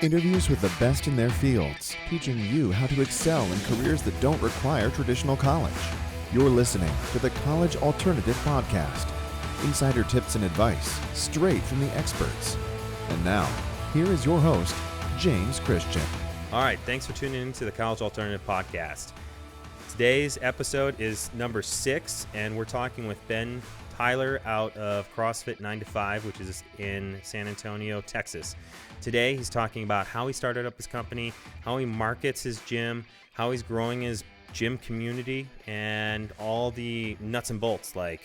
Interviews with the best in their fields, teaching you how to excel in careers that don't require traditional college. You're listening to the College Alternative Podcast. Insider tips and advice, straight from the experts. And now, here is your host, James Christian. All right, thanks for tuning in to the College Alternative Podcast. Today's episode is number 6, and we're talking with Ben Tailor out of CrossFit 9 to 5, which is in San Antonio, Texas. Today, he's talking about how he started up his company, how he markets his gym, how he's growing his gym community, and all the nuts and bolts like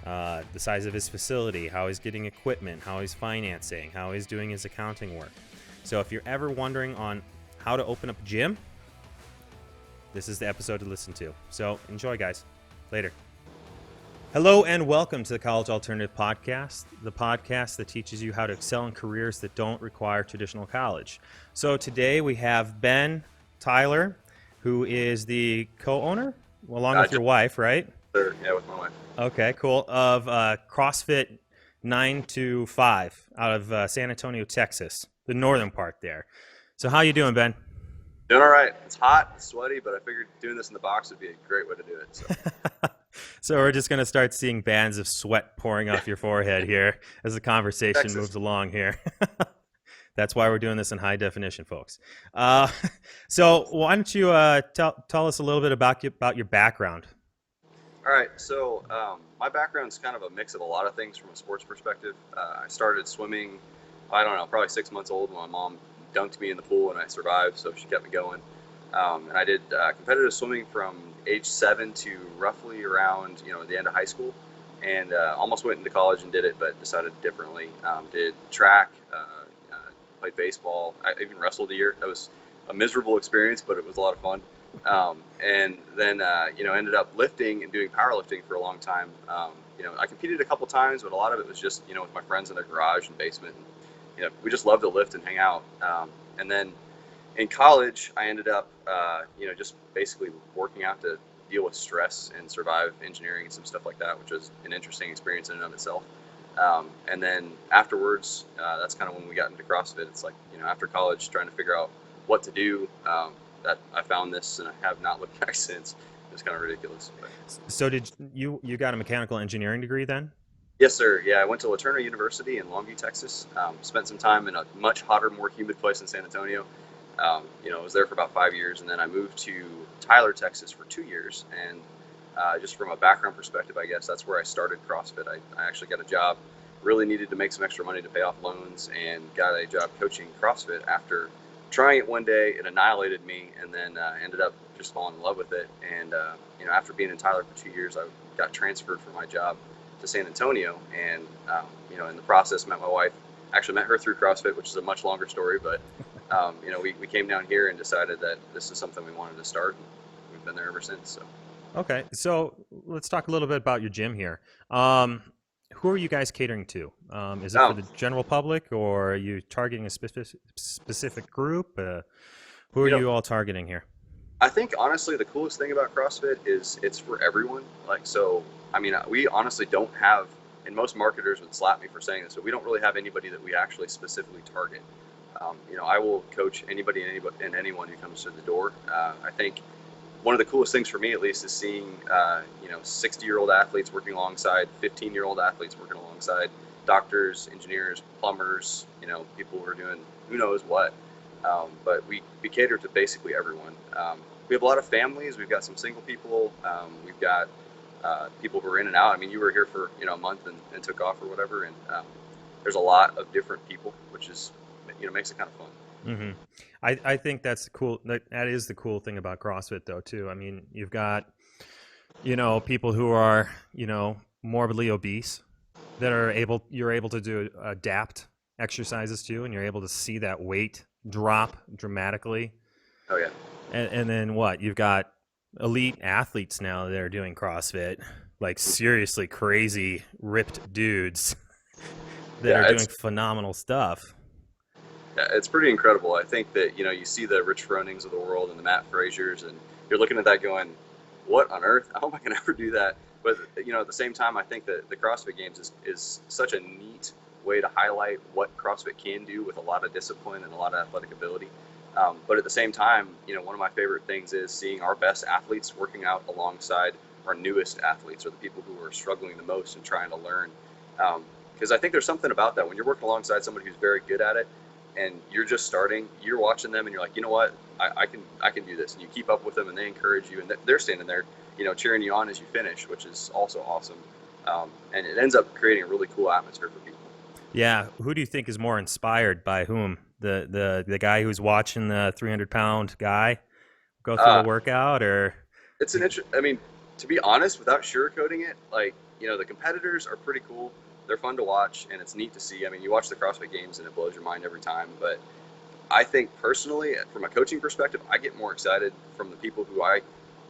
the size of his facility, how he's getting equipment, how he's financing, how he's doing his accounting work. So if you're ever wondering on how to open up a gym, this is the episode to listen to. So enjoy, guys. Later. Hello and welcome to the College Alternative Podcast, the podcast that teaches you how to excel in careers that don't require traditional college. So today we have Ben Tailor, who is the co-owner, along with your wife, right? Sure. Yeah, with my wife. Okay, cool. Of CrossFit 9 to 5 out of San Antonio, Texas, the northern part there. So how you doing, Ben? Doing all right. It's hot, it's sweaty, but I figured doing this in the box would be a great way to do it. So, so we're just going to start seeing bands of sweat pouring off your forehead here as the conversation moves along here. That's why we're doing this in high definition, folks. So why don't you tell us a little bit about your background? all right. So my background's kind of a mix of a lot of things from a sports perspective. I started swimming, I don't know, probably 6 months old when my mom dunked me in the pool and I survived, so she kept me going. And I did competitive swimming from age 7 to roughly around, the end of high school, and almost went into college and did it, but decided differently. Did track, played baseball. I even wrestled a year. That was a miserable experience, but it was a lot of fun. And then, ended up lifting and doing powerlifting for a long time. I competed a couple times, but a lot of it was just, with my friends in their garage and basement. And, we just loved to lift and hang out. And then in college, I ended up, just basically working out to deal with stress and survive engineering and some stuff like that, which was an interesting experience in and of itself. And then afterwards, that's kind of when we got into CrossFit. It's like, after college, trying to figure out what to do, that I found this and I have not looked back since. It's kind of ridiculous. But. So did you got a mechanical engineering degree then? Yes, sir. Yeah, I went to LaTerna University in Longview, Texas. Spent some time in a much hotter, more humid place in San Antonio. I was there for about 5 years, and then I moved to Tyler, Texas for 2 years. And just from a background perspective, I guess that's where I started CrossFit. I actually got a job, really needed to make some extra money to pay off loans, and got a job coaching CrossFit. After trying it one day, it annihilated me, and then ended up just falling in love with it. And after being in Tyler for 2 years, I got transferred from my job to San Antonio, and in the process met my wife. Actually met her through CrossFit, which is a much longer story, but we came down here and decided that this is something we wanted to start, and we've been there ever since. So okay, so let's talk a little bit about your gym here. Who are you guys catering to? Is it for the general public, or are you targeting a specific group? Who are you all targeting here? I think honestly the coolest thing about CrossFit is it's for everyone. We honestly don't have, and most marketers would slap me for saying this, but we don't really have anybody that we actually specifically target. I will coach anybody and anyone who comes to the door. I think one of the coolest things for me, at least, is seeing 60-year-old athletes working alongside 15-year-old athletes working alongside doctors, engineers, plumbers, people who are doing who knows what. But we cater to basically everyone. We have a lot of families. We've got some single people. We've got people who are in and out. I mean, you were here for a month and took off or whatever, and there's a lot of different people, which is makes it kind of fun. Mm-hmm. I think that's cool. That is the cool thing about CrossFit, though, too. I mean, you've got people who are morbidly obese that you're able to adapt exercises to, and you're able to see that weight drop dramatically. Oh yeah. And then what? You've got elite athletes now that are doing CrossFit, like seriously crazy ripped dudes that are doing phenomenal stuff. Yeah, it's pretty incredible. I think that, you see the Rich Fronings of the world and the Matt Frasers, and you're looking at that going, what on earth? How am I going to ever do that? But, at the same time, I think that the CrossFit Games is such a neat way to highlight what CrossFit can do with a lot of discipline and a lot of athletic ability. But at the same time, one of my favorite things is seeing our best athletes working out alongside our newest athletes, or the people who are struggling the most and trying to learn. Because I think there's something about that when you're working alongside somebody who's very good at it, and you're just starting, you're watching them and you're like, you know what, I can do this. And you keep up with them and they encourage you, and they're standing there, cheering you on as you finish, which is also awesome. And it ends up creating a really cool atmosphere for people. Yeah. Who do you think is more inspired by whom? The guy who's watching the 300-pound guy go through the workout, or? It's I mean, to be honest, without sugarcoating it, like, the competitors are pretty cool. They're fun to watch, and it's neat to see. I mean, you watch the CrossFit Games, and it blows your mind every time. But I think personally, from a coaching perspective, I get more excited from the people who I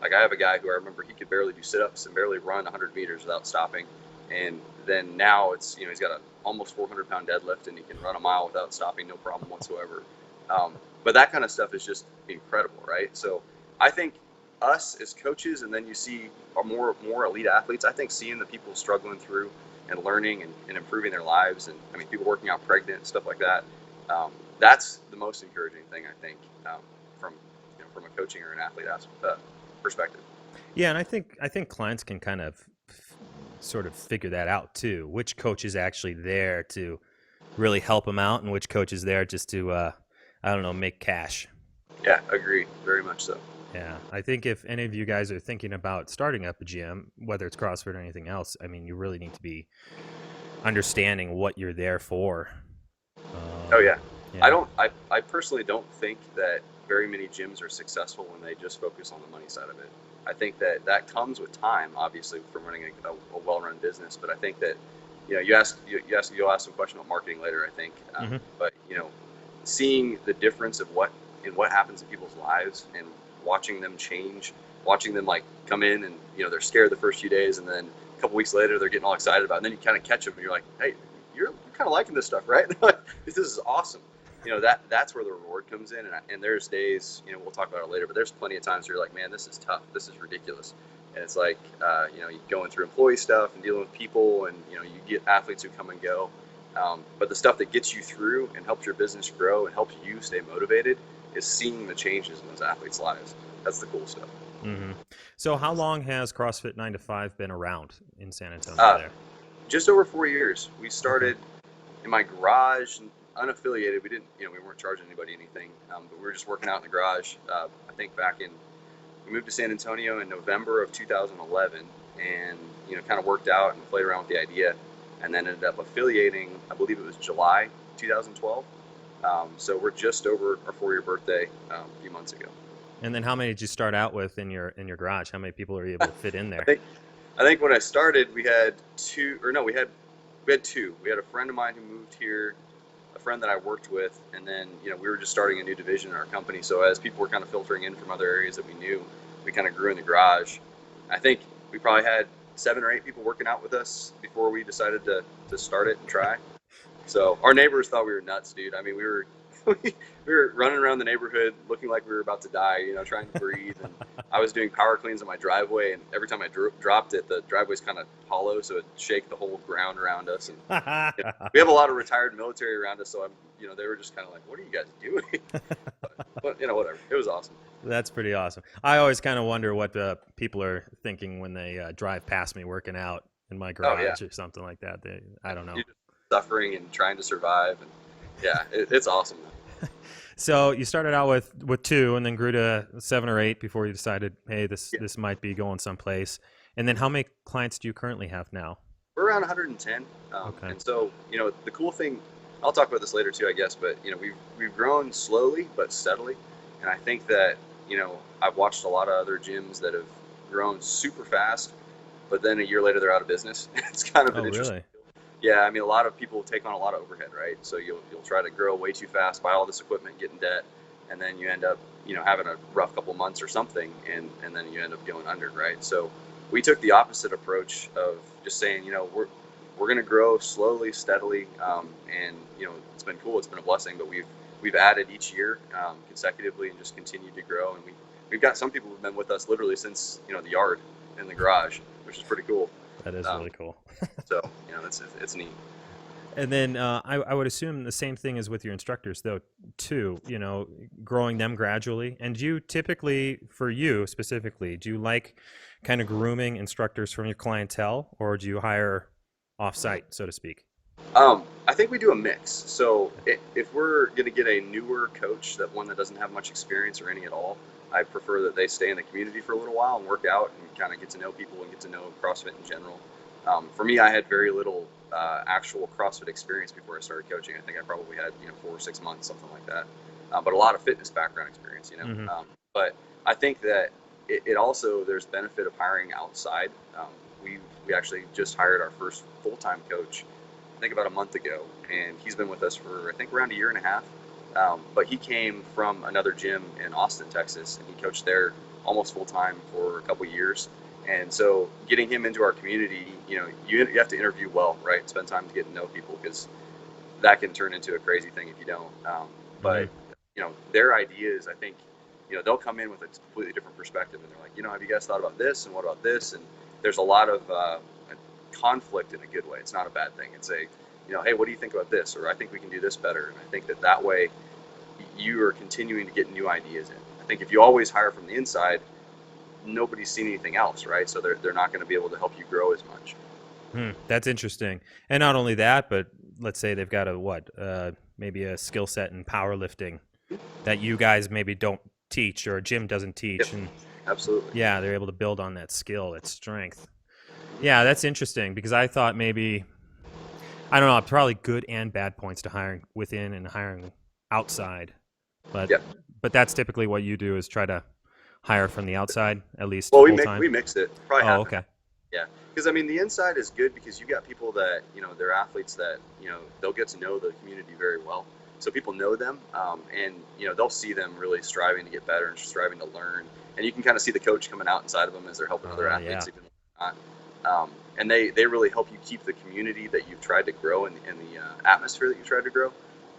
have a guy who I remember he could barely do sit-ups and barely run 100 meters without stopping. And then now it's, he's got an almost 400-pound deadlift, and he can run a mile without stopping, no problem whatsoever. But that kind of stuff is just incredible, right? So I think us as coaches, and then you see more elite athletes, I think seeing the people struggling through and learning and improving their lives, and I mean, people working out pregnant and stuff like that, that's the most encouraging thing, I think, from a coaching or an athlete perspective. Yeah, and I think clients can kind of sort of figure that out too. Which coach is actually there to really help them out, and which coach is there just to make cash. Yeah, agree, very much so. Yeah, I think if any of you guys are thinking about starting up a gym, whether it's CrossFit or anything else, I mean, you really need to be understanding what you're there for. Oh yeah. I personally don't think that very many gyms are successful when they just focus on the money side of it. I think that comes with time, obviously, from running a well-run business. But I think that, you'll ask some question about marketing later, I think. But seeing the difference of what happens in people's lives, and watching them change, watching them like come in and they're scared the first few days, and then a couple weeks later they're getting all excited about it, and then you kind of catch them and you're like, hey, you're kind of liking this stuff, right? This is awesome. That's where the reward comes in. And there's days, we'll talk about it later, but there's plenty of times where you're like, man, this is tough, this is ridiculous. And it's like, you're going through employee stuff and dealing with people, and you get athletes who come and go, but the stuff that gets you through and helps your business grow and helps you stay motivated is seeing the changes in those athletes' lives. That's the cool stuff. Mm-hmm. So how long has CrossFit 9 to 5 been around in San Antonio there? Just over 4 years. We started in my garage, unaffiliated. We didn't, we weren't charging anybody anything, but we were just working out in the garage. I think we moved to San Antonio in November of 2011, and, kind of worked out and played around with the idea, and then ended up affiliating, I believe it was July 2012. So we're just over our 4-year birthday a few months ago. And then how many did you start out with in your garage? How many people are you able to fit in there? I think when I started, we had two. We had a friend of mine who moved here, a friend that I worked with, and then we were just starting a new division in our company. So as people were kind of filtering in from other areas that we knew, we kind of grew in the garage. I think we probably had 7 or 8 people working out with us before we decided to start it and try. So our neighbors thought we were nuts, dude. I mean, we were running around the neighborhood looking like we were about to die, trying to breathe. And I was doing power cleans on my driveway, and every time I dropped it, the driveway's kind of hollow, so it'd shake the whole ground around us. And we have a lot of retired military around us, so they were just kind of like, "What are you guys doing?" but whatever. It was awesome. That's pretty awesome. I always kind of wonder what the people are thinking when they drive past me working out in my garage or something like that. I don't know. You're just suffering and trying to survive, and it's awesome. So you started out with 2, and then grew to 7 or 8 before you decided, hey, this might be going someplace. And then how many clients do you currently have now? We're around 110. Okay. And so, the cool thing, I'll talk about this later too, I guess, but, we've grown slowly but steadily. And I think that, I've watched a lot of other gyms that have grown super fast, but then a year later they're out of business. It's kind of an interesting. Really? Yeah, I mean, a lot of people take on a lot of overhead, right? So you'll try to grow way too fast, buy all this equipment, get in debt, and then you end up, having a rough couple months or something, and then you end up going under, right? So we took the opposite approach of just saying, we're going to grow slowly, steadily, and it's been cool, it's been a blessing, but we've added each year consecutively and just continued to grow, and we've got some people who've been with us literally since the yard in the garage, which is pretty cool. That is really cool. So, it's neat. And then I would assume the same thing is with your instructors, though, too, growing them gradually. And do you typically, for you specifically, do you like kind of grooming instructors from your clientele, or do you hire off-site, so to speak? I think we do a mix. So if we're going to get a newer coach, one that doesn't have much experience or any at all, I prefer that they stay in the community for a little while and work out and kind of get to know people and get to know CrossFit in general. For me, I had very little actual CrossFit experience before I started coaching. I think I probably had 4 or 6 months, something like that. But a lot of fitness background experience. Mm-hmm. But I think that it also, there's benefit of hiring outside. We actually just hired our first full-time coach, I think about a month ago, and he's been with us for I think around a year and a half. But he came from another gym in Austin, Texas, and he coached there almost full time for a couple years. And so getting him into our community, you have to interview well, right? Spend time to get to know people, because that can turn into a crazy thing if you don't. But their ideas, I think, they'll come in with a completely different perspective, and they're like, have you guys thought about this, and what about this? And there's a lot of conflict in a good way. It's not a bad thing. It's hey, what do you think about this? Or I think we can do this better. And I think that way you are continuing to get new ideas in. I think if you always hire from the inside, nobody's seen anything else, right? So they're not going to be able to help you grow as much. That's interesting. And not only that, but let's say they've got maybe a skill set in powerlifting that you guys maybe don't teach, or a gym doesn't teach. Yep. And Absolutely. yeah, they're able to build on that skill, that strength. Yeah, that's interesting, because I thought maybe, I don't know, probably good and bad points to hiring within and hiring outside. But that's typically what you do, is try to hire from the outside, at least full-time. We mix it. Probably Oh, okay. Yeah, because the inside is good because you got people that they're athletes that they'll get to know the community very well, so people know them, and they'll see them really striving to get better and striving to learn, and you can kind of see the coach coming out inside of them as they're helping other athletes, even not. And they really help you keep the community that you've tried to grow and the atmosphere that you tried to grow.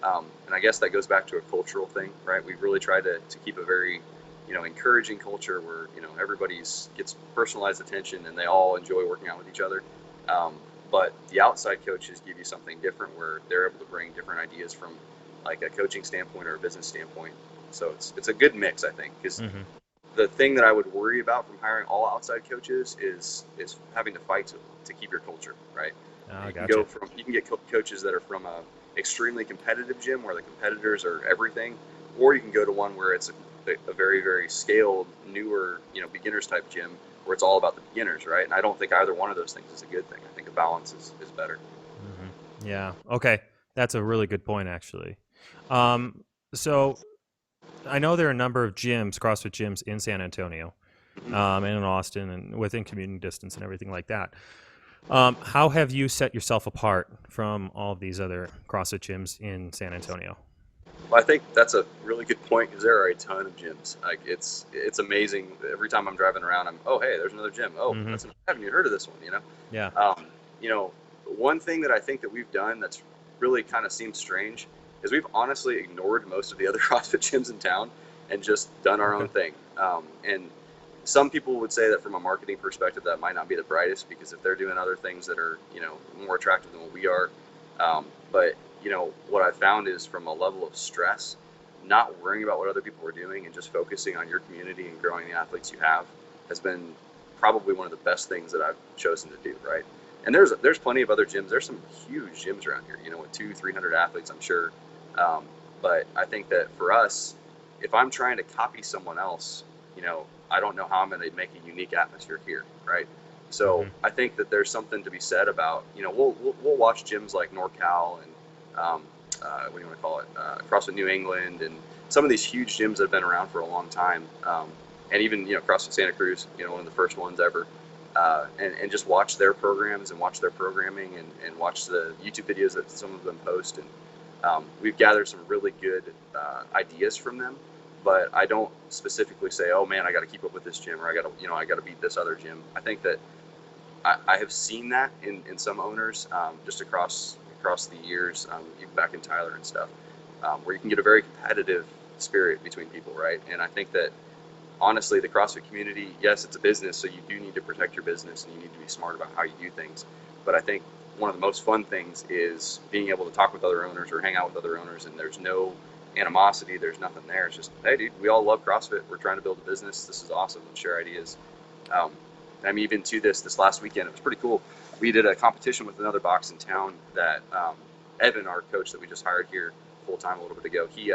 And I guess that goes back to a cultural thing, right? We've really tried to keep a very encouraging culture where everybody's gets personalized attention and they all enjoy working out with each other. But the outside coaches give you something different, where they're able to bring different ideas from like a coaching standpoint or a business standpoint. So it's a good mix, I think, because the thing that I would worry about from hiring all outside coaches is having to fight to keep your culture, right? Oh, You can get coaches that are from a extremely competitive gym where the competitors are everything, or you can go to one where it's a very, very scaled, newer, beginners type gym where it's all about the beginners, right? And I don't think either one of those things is a good thing. I think a balance is better. Yeah. Okay. That's a really good point, actually. So I know there are a number of gyms, CrossFit gyms in San Antonio, and in Austin, and within commuting distance and everything like that. How have you set yourself apart from all of these other CrossFit gyms in San Antonio? Well, I think that's a really good point, because there are a ton of gyms. Like it's amazing. Every time I'm driving around, hey, there's another gym. I haven't even heard of this one. Yeah. One thing that I think that we've done that's really kind of seems strange is we've honestly ignored most of the other CrossFit gyms in town and just done our own thing. And some people would say that from a marketing perspective, that might not be the brightest, because if they're doing other things that are, more attractive than what we are. But what I found is, from a level of stress, not worrying about what other people are doing and just focusing on your community and growing the athletes you have has been probably one of the best things that I've chosen to do, right? And there's plenty of other gyms. There's some huge gyms around here, with 200-300 athletes, I'm sure. But I think that for us, if I'm trying to copy someone else, I don't know how I'm going to make a unique atmosphere here, right? So I think that there's something to be said about, we'll watch gyms like NorCal and what do you want to call it, CrossFit New England, and some of these huge gyms that have been around for a long time, and even CrossFit Santa Cruz, one of the first ones ever, and just watch their programs and watch their programming and watch the YouTube videos that some of them post, and we've gathered some really good ideas from them. But I don't specifically say, oh man, I got to keep up with this gym, or I got to beat this other gym. I think that I have seen that in some owners, just across the years, even back in Tailor and stuff, where you can get a very competitive spirit between people, right? And I think that honestly, the CrossFit community, yes, it's a business, so you do need to protect your business and you need to be smart about how you do things. But I think one of the most fun things is being able to talk with other owners or hang out with other owners, and there's no animosity. There's nothing there. It's just, hey, dude, we all love CrossFit. We're trying to build a business. This is awesome. Let's share ideas. I'm even to this last weekend. It was pretty cool. We did a competition with another box in town that Evan, our coach that we just hired here full time a little bit ago, he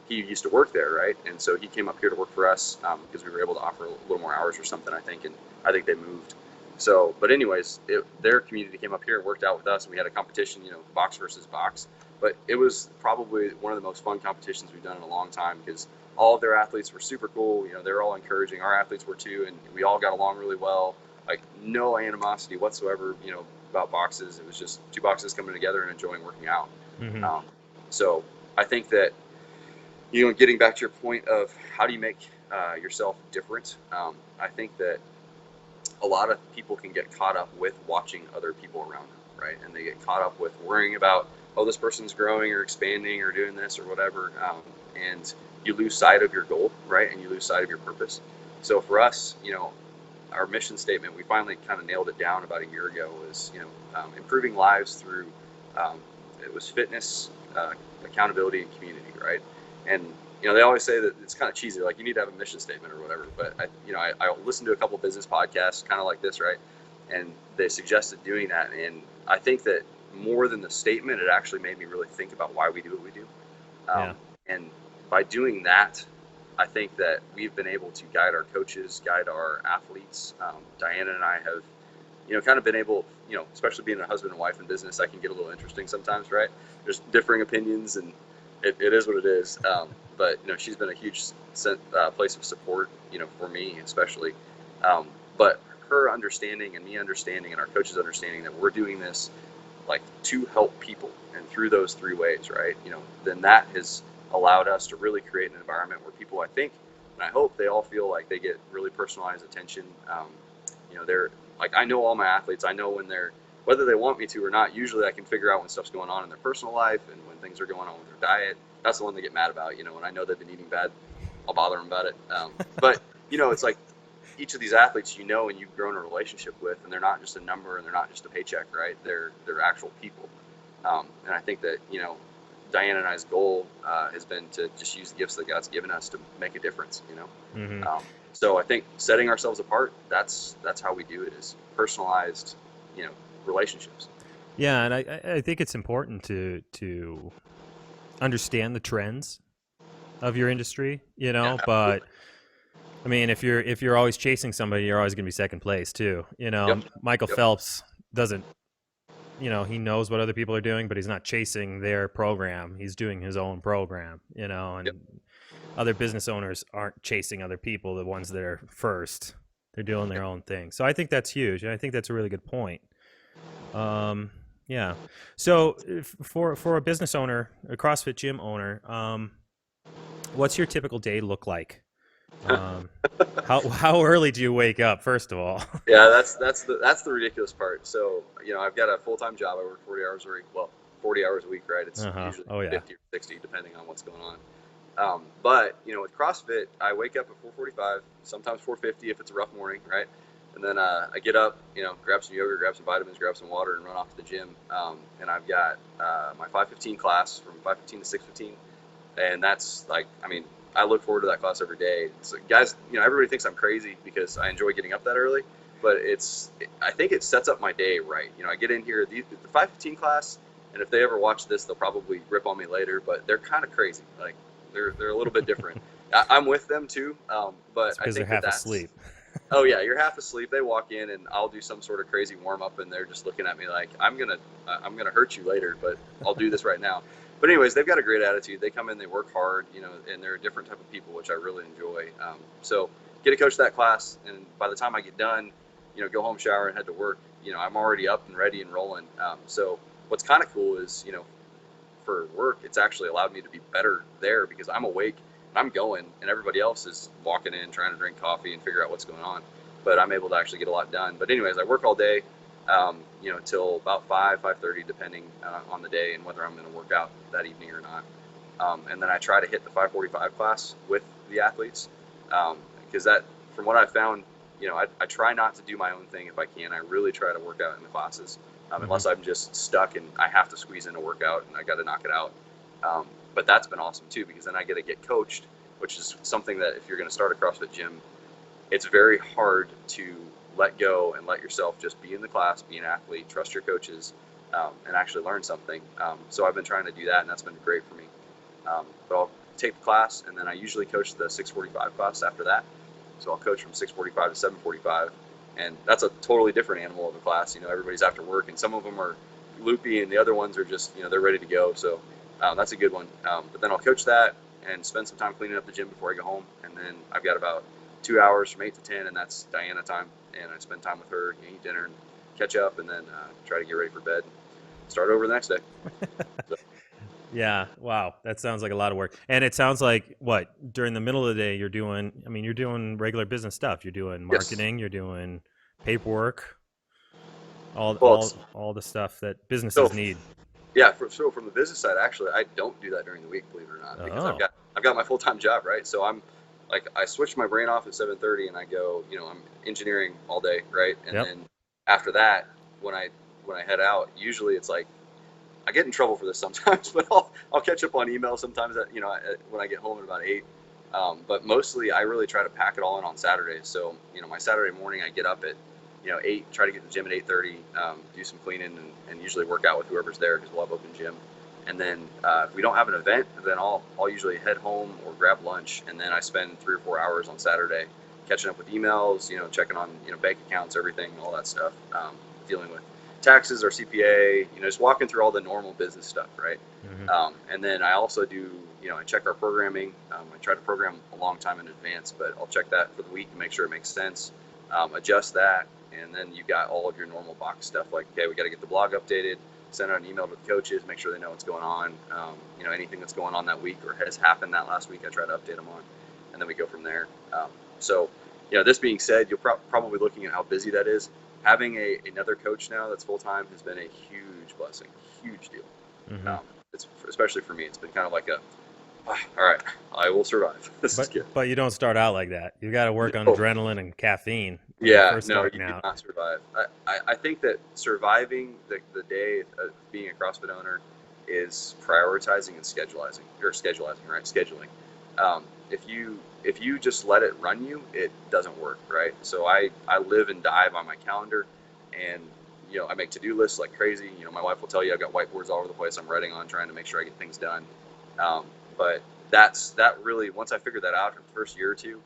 used to work there, right? And so he came up here to work for us because we were able to offer a little more hours or something, I think, and I think they moved. So, but anyways, their community came up here and worked out with us, and we had a competition, box versus box. But it was probably one of the most fun competitions we've done in a long time because all of their athletes were super cool. They're all encouraging. Our athletes were too, and we all got along really well. Like no animosity whatsoever, about boxes. It was just two boxes coming together and enjoying working out. Mm-hmm. So I think that, getting back to your point of how do you make yourself different, I think that a lot of people can get caught up with watching other people around them, right? And they get caught up with worrying about, oh, this person's growing or expanding or doing this or whatever, and you lose sight of your goal, right? And you lose sight of your purpose. So for us, our mission statement, we finally kind of nailed it down about a year ago, was, improving lives through, it was fitness, accountability, and community, right? And, they always say that it's kind of cheesy, like you need to have a mission statement or whatever. But I listened to a couple business podcasts kind of like this, right? And they suggested doing that. And I think that more than the statement, it actually made me really think about why we do what we do. And by doing that, I think that we've been able to guide our coaches, guide our athletes. Diana and I have, kind of been able, especially being a husband and wife in business, I can get a little interesting sometimes, right? There's differing opinions, and it is what it is. But, she's been a huge place of support, for me especially. But her understanding and me understanding and our coaches understanding that we're doing this like to help people, and through those three ways, right? Then that has allowed us to really create an environment where people, I think, and I hope they all feel like they get really personalized attention. They're like, I know all my athletes. I know when whether they want me to or not, usually I can figure out when stuff's going on in their personal life and when things are going on with their diet. That's the one they get mad about. When I know they've been eating bad, I'll bother them about it. But, it's like each of these athletes, and you've grown a relationship with, and they're not just a number and they're not just a paycheck, right? They're actual people. And I think that, Diana and I's goal has been to just use the gifts that God's given us to make a difference, Mm-hmm. So I think setting ourselves apart, that's how we do it, is personalized, relationships. Yeah, and I think it's important to understand the trends of your industry, Yeah, but I mean, if you're always chasing somebody, you're always going to be second place too. Yep. Michael Yep. Phelps doesn't, he knows what other people are doing, but he's not chasing their program. He's doing his own program, and Yep. other business owners aren't chasing other people, the ones that are first. They're doing their own thing. So I think that's huge, and I think that's a really good point. Yeah. So for a business owner, a CrossFit gym owner, what's your typical day look like? How early do you wake up, first of all? Yeah, that's the ridiculous part. So, I've got a full-time job. I work 40 hours a week. Well, 40 hours a week, right? It's usually 50 or 60, depending on what's going on. But, with CrossFit, I wake up at 4:45, sometimes 4:50 if it's a rough morning, right? And then I get up, grab some yogurt, grab some vitamins, grab some water, and run off to the gym. And I've got my 5:15 class from 5:15 to 6:15. And that's I look forward to that class every day. So guys, everybody thinks I'm crazy because I enjoy getting up that early, but I think it sets up my day right. I get in here, the 5:15 class, and if they ever watch this, they'll probably rip on me later, but they're kind of crazy. Like they're a little bit different. I'm with them too, but I think they're half asleep. Oh yeah, you're half asleep. They walk in and I'll do some sort of crazy warm up, and they're just looking at me like I'm gonna hurt you later, but I'll do this right now. But anyways, they've got a great attitude. They come in, they work hard, and they're a different type of people, which I really enjoy. So get to coach that class, and by the time I get done, go home, shower, and head to work, I'm already up and ready and rolling. So what's kind of cool is, for work, it's actually allowed me to be better there because I'm awake and I'm going, and everybody else is walking in, trying to drink coffee and figure out what's going on. But I'm able to actually get a lot done. But anyways, I work all day. Till about 5:30, depending on the day and whether I'm going to work out that evening or not. And then I try to hit the 5:45 class with the athletes because that, from what I've found, I try not to do my own thing if I can. I really try to work out in the classes unless I'm just stuck and I have to squeeze in a workout and I got to knock it out. But that's been awesome too, because then I get to get coached, which is something that if you're going to start a CrossFit gym, it's very hard to let go and let yourself just be in the class, be an athlete, trust your coaches, and actually learn something. So I've been trying to do that, and that's been great for me. But I'll take the class, and then I usually coach the 6:45 class after that. So I'll coach from 6:45 to 7:45, and that's a totally different animal of a class. Everybody's after work, and some of them are loopy, and the other ones are just, they're ready to go. So that's a good one. But then I'll coach that and spend some time cleaning up the gym before I go home, and then I've got about 2 hours from 8 to 10, and that's Diana time, and I spend time with her, eat dinner, and catch up, and then try to get ready for bed, start over the next day. So. Yeah. Wow. That sounds like a lot of work. And it sounds like during the middle of the day you're doing regular business stuff. You're doing marketing, Yes. You're doing paperwork, all the stuff that businesses need. Yeah. So from the business side, actually, I don't do that during the week, believe it or not, because I've got my full-time job, right? So I switch my brain off at 7:30 and I go, I'm engineering all day, right? And then after that, when I head out, usually it's like, I get in trouble for this sometimes, but I'll catch up on email sometimes when I get home at about 8. But mostly I really try to pack it all in on Saturdays. So, my Saturday morning I get up at, 8, try to get to the gym at 8:30, do some cleaning and usually work out with whoever's there because we'll have open gym. And then if we don't have an event, then I'll usually head home or grab lunch, and then I spend 3 or 4 hours on Saturday catching up with emails, checking on bank accounts, everything, all that stuff, dealing with taxes or CPA, just walking through all the normal business stuff, right? Mm-hmm. And then I also do, I check our programming. I try to program a long time in advance, but I'll check that for the week and make sure it makes sense, adjust that, and then you got all of your normal box stuff like, okay, we got to get the blog updated, send out an email to the coaches, make sure they know what's going on, anything that's going on that week or has happened that last week, I try to update them on, and then we go from there. So, this being said, you're probably looking at how busy that is. Having another coach now that's full-time has been a huge blessing, huge deal. Mm-hmm. It's especially for me, it's been kind of like all right, I will survive. This is good. But you don't start out like that. You got to work on adrenaline and caffeine. Yeah, no, you do not survive. I think that surviving the day of being a CrossFit owner is prioritizing and scheduling, right? Scheduling. If you just let it run you, it doesn't work, right? So I live and die by my calendar, and I make to-do lists like crazy. My wife will tell you I've got whiteboards all over the place I'm writing on, trying to make sure I get things done. But that really, once I figured that out for the first year or two,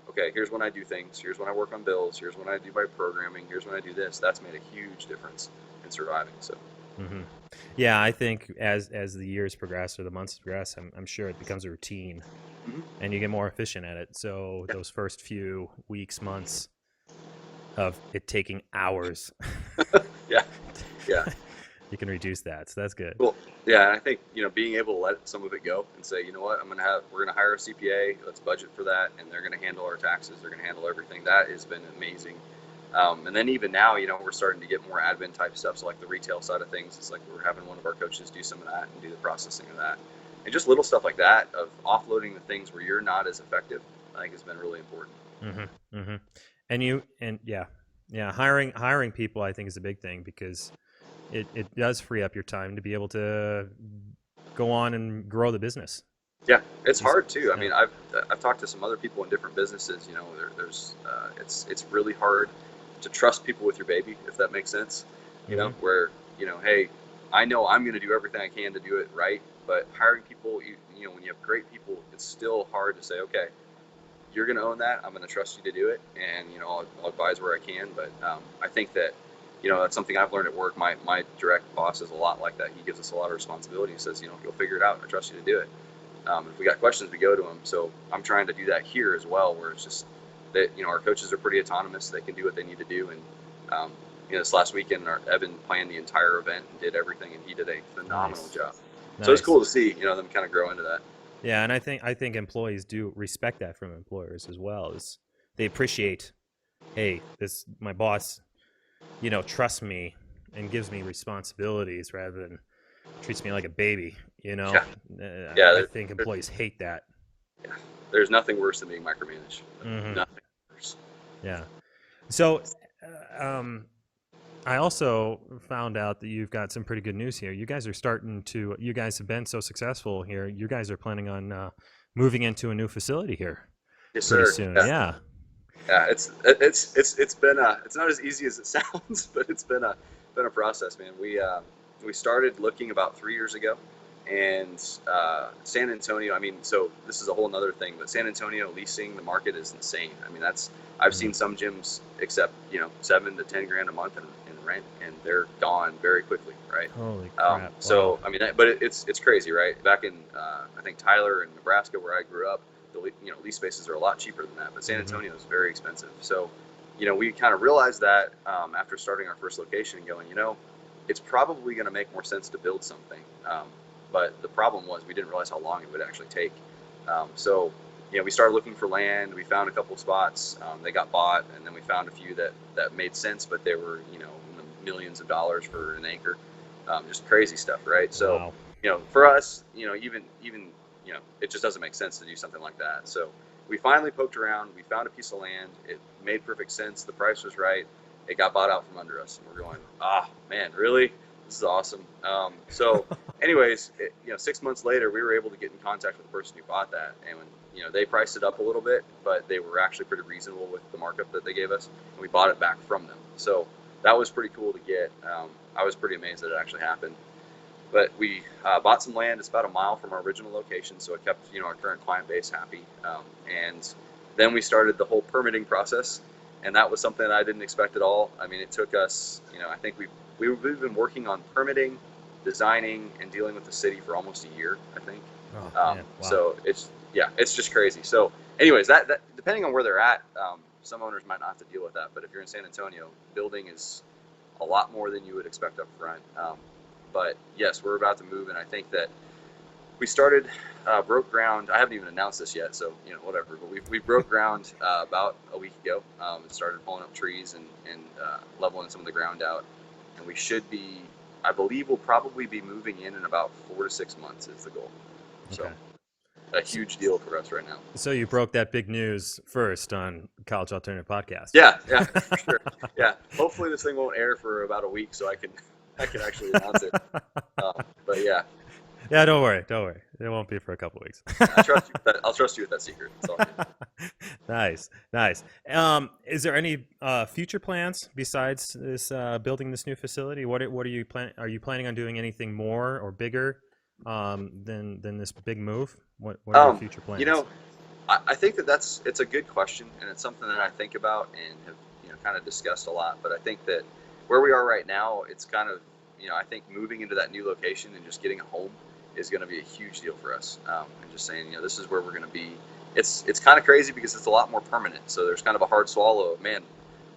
okay, here's when I do things, here's when I work on bills, here's when I do my programming, here's when I do this. That's made a huge difference in surviving. So. Mm-hmm. Yeah, I think as the years progress or the months progress, I'm sure it becomes a routine, mm-hmm. and you get more efficient at it. So those first few weeks, months of it taking hours, yeah, you can reduce that. So that's good. Cool. Yeah, and I think being able to let some of it go and say, what, we're gonna hire a CPA. Let's budget for that, and they're gonna handle our taxes. They're gonna handle everything. That has been amazing. And then even now, we're starting to get more admin type stuff. So like the retail side of things, it's like we're having one of our coaches do some of that and do the processing of that. And just little stuff like that of offloading the things where you're not as effective, I think has been really important. Mm-hmm. Mm-hmm. Hiring people, I think, is a big thing because it does free up your time to be able to go on and grow the business. Yeah, it's hard too. I mean, I've talked to some other people in different businesses. It's really hard to trust people with your baby, if that makes sense. Mm-hmm. Where hey, I know I'm going to do everything I can to do it right, but hiring people, when you have great people, it's still hard to say, okay, you're going to own that. I'm going to trust you to do it, and I'll advise where I can. But I think that that's something I've learned at work. My direct boss is a lot like that. He gives us a lot of responsibility. He says, you'll figure it out. I trust you to do it. If we got questions, we go to them. So I'm trying to do that here as well, where it's just that, our coaches are pretty autonomous. They can do what they need to do. And, this last weekend, Evan planned the entire event and did everything, and he did a phenomenal job. Nice. So it's cool to see, them kind of grow into that. Yeah. And I think employees do respect that from employers as well. Is they appreciate, hey, my boss, trusts me and gives me responsibilities rather than treats me like a baby, Yeah. I think employees hate that. Yeah. There's nothing worse than being micromanaged. Mm-hmm. Nothing worse. Yeah. So, I also found out that you've got some pretty good news here. You guys have been so successful here. You guys are planning on moving into a new facility here Yes, pretty sir. soon. Yeah. Yeah. Yeah, it's been it's not as easy as it sounds, but it's been a process, man. We started looking about 3 years ago, and San Antonio. I mean, so this is a whole nother thing, but San Antonio leasing the market is insane. I mean, I've seen some gyms accept 7 to 10 grand a month in rent, and they're gone very quickly, right? Holy crap. So Wow. I mean, but it's crazy, right? Back in I think Tyler in Nebraska, where I grew up, the lease spaces are a lot cheaper than that, but San Antonio is very expensive. So, we kind of realized that after starting our first location and going, it's probably going to make more sense to build something. But the problem was we didn't realize how long it would actually take. So, we started looking for land. We found a couple spots. They got bought, and then we found a few that made sense, but they were, in the millions of dollars for an acre. Just crazy stuff, right? So, Wow. for us, even it just doesn't make sense to do something like that. So we finally poked around. We found a piece of land. It made perfect sense. The price was right. It got bought out from under us, and we're going, man, really? This is awesome. So, anyways, 6 months later, we were able to get in contact with the person who bought that, and they priced it up a little bit, but they were actually pretty reasonable with the markup that they gave us, and we bought it back from them. So that was pretty cool to get. I was pretty amazed that it actually happened. But we bought some land. It's about a mile from our original location, so it kept our current client base happy. And then we started the whole permitting process, and that was something I didn't expect at all. I mean, it took us, I think we've been working on permitting, designing, and dealing with the city for almost a year, I think. Oh, man. Wow. So it's just crazy. So, anyways, that depending on where they're at, some owners might not have to deal with that. But if you're in San Antonio, building is a lot more than you would expect up front. But yes, we're about to move, and I think that we started broke ground. I haven't even announced this yet, so whatever. But we broke ground about a week ago. And started pulling up trees and leveling some of the ground out, and we should be. I believe we'll probably be moving in about 4 to 6 months is the goal. So Okay. a huge deal for us right now. So you broke that big news first on College Alternative Podcast. Yeah, for sure. Yeah, hopefully this thing won't air for about a week, so I can actually announce it. But yeah. Yeah, don't worry. It won't be for a couple weeks. I trust you with that. I'll trust you with that secret. It's all good. Nice. Is there any future plans besides this building this new facility? What are you Are you planning on doing anything more or bigger than this big move? What are your future plans? I think it's a good question, and it's something that I think about and have kind of discussed a lot. But I think that where we are right now, it's kind of I think moving into that new location and just getting a home is going to be a huge deal for us. And just saying, this is where we're going to be. It's kind of crazy because it's a lot more permanent. So there's kind of a hard swallow of, man,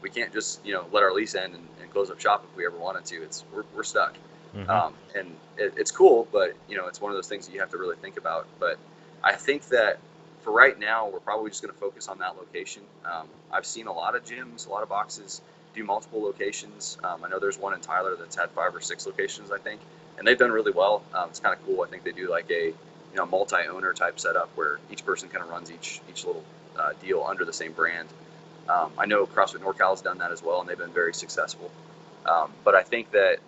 we can't just let our lease end and close up shop if we ever wanted to. We're stuck. Mm-hmm. And it's cool, but it's one of those things that you have to really think about. But I think that for right now, we're probably just going to focus on that location. I've seen a lot of gyms, a lot of boxes do multiple locations. I know there's one in Tyler that's had 5 or 6 locations, I think, and they've done really well. It's kind of cool. I think they do like a multi-owner type setup where each person kind of runs each little deal under the same brand. I know CrossFit NorCal has done that as well, and they've been very successful. But I think that